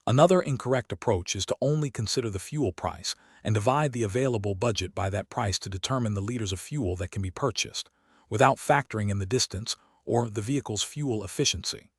A: Another incorrect approach is to only consider the fuel price and divide the available budget by that price to determine the liters of fuel that can be purchased, without factoring in the distance or the vehicle's fuel efficiency.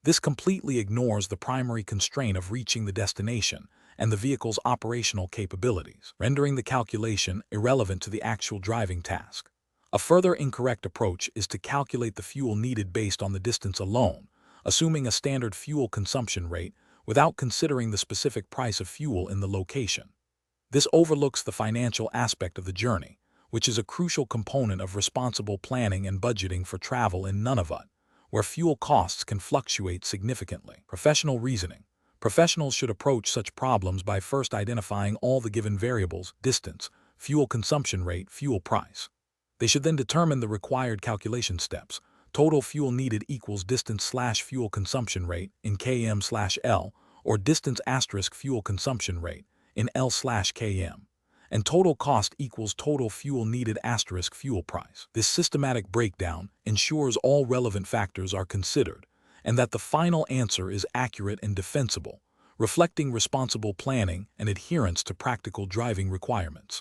A: This completely ignores the primary constraint of reaching the destination and the vehicle's operational capabilities, rendering the calculation irrelevant to the actual driving task. A further incorrect approach is to calculate the fuel needed based on the distance alone, assuming a standard fuel consumption rate without considering the specific price of fuel in the location. This overlooks the financial aspect of the journey, which is a crucial component of responsible planning and budgeting for travel in Nunavut, where fuel costs can fluctuate significantly. Professional reasoning. Professionals should approach such problems by first identifying all the given variables: distance, fuel consumption rate, fuel price. They should then determine the required calculation steps. Total fuel needed equals distance/fuel consumption rate in km/L, or distance*fuel consumption rate in L/km, and total cost equals total fuel needed *fuel price. This systematic breakdown ensures all relevant factors are considered and that the final answer is accurate and defensible, reflecting responsible planning and adherence to practical driving requirements.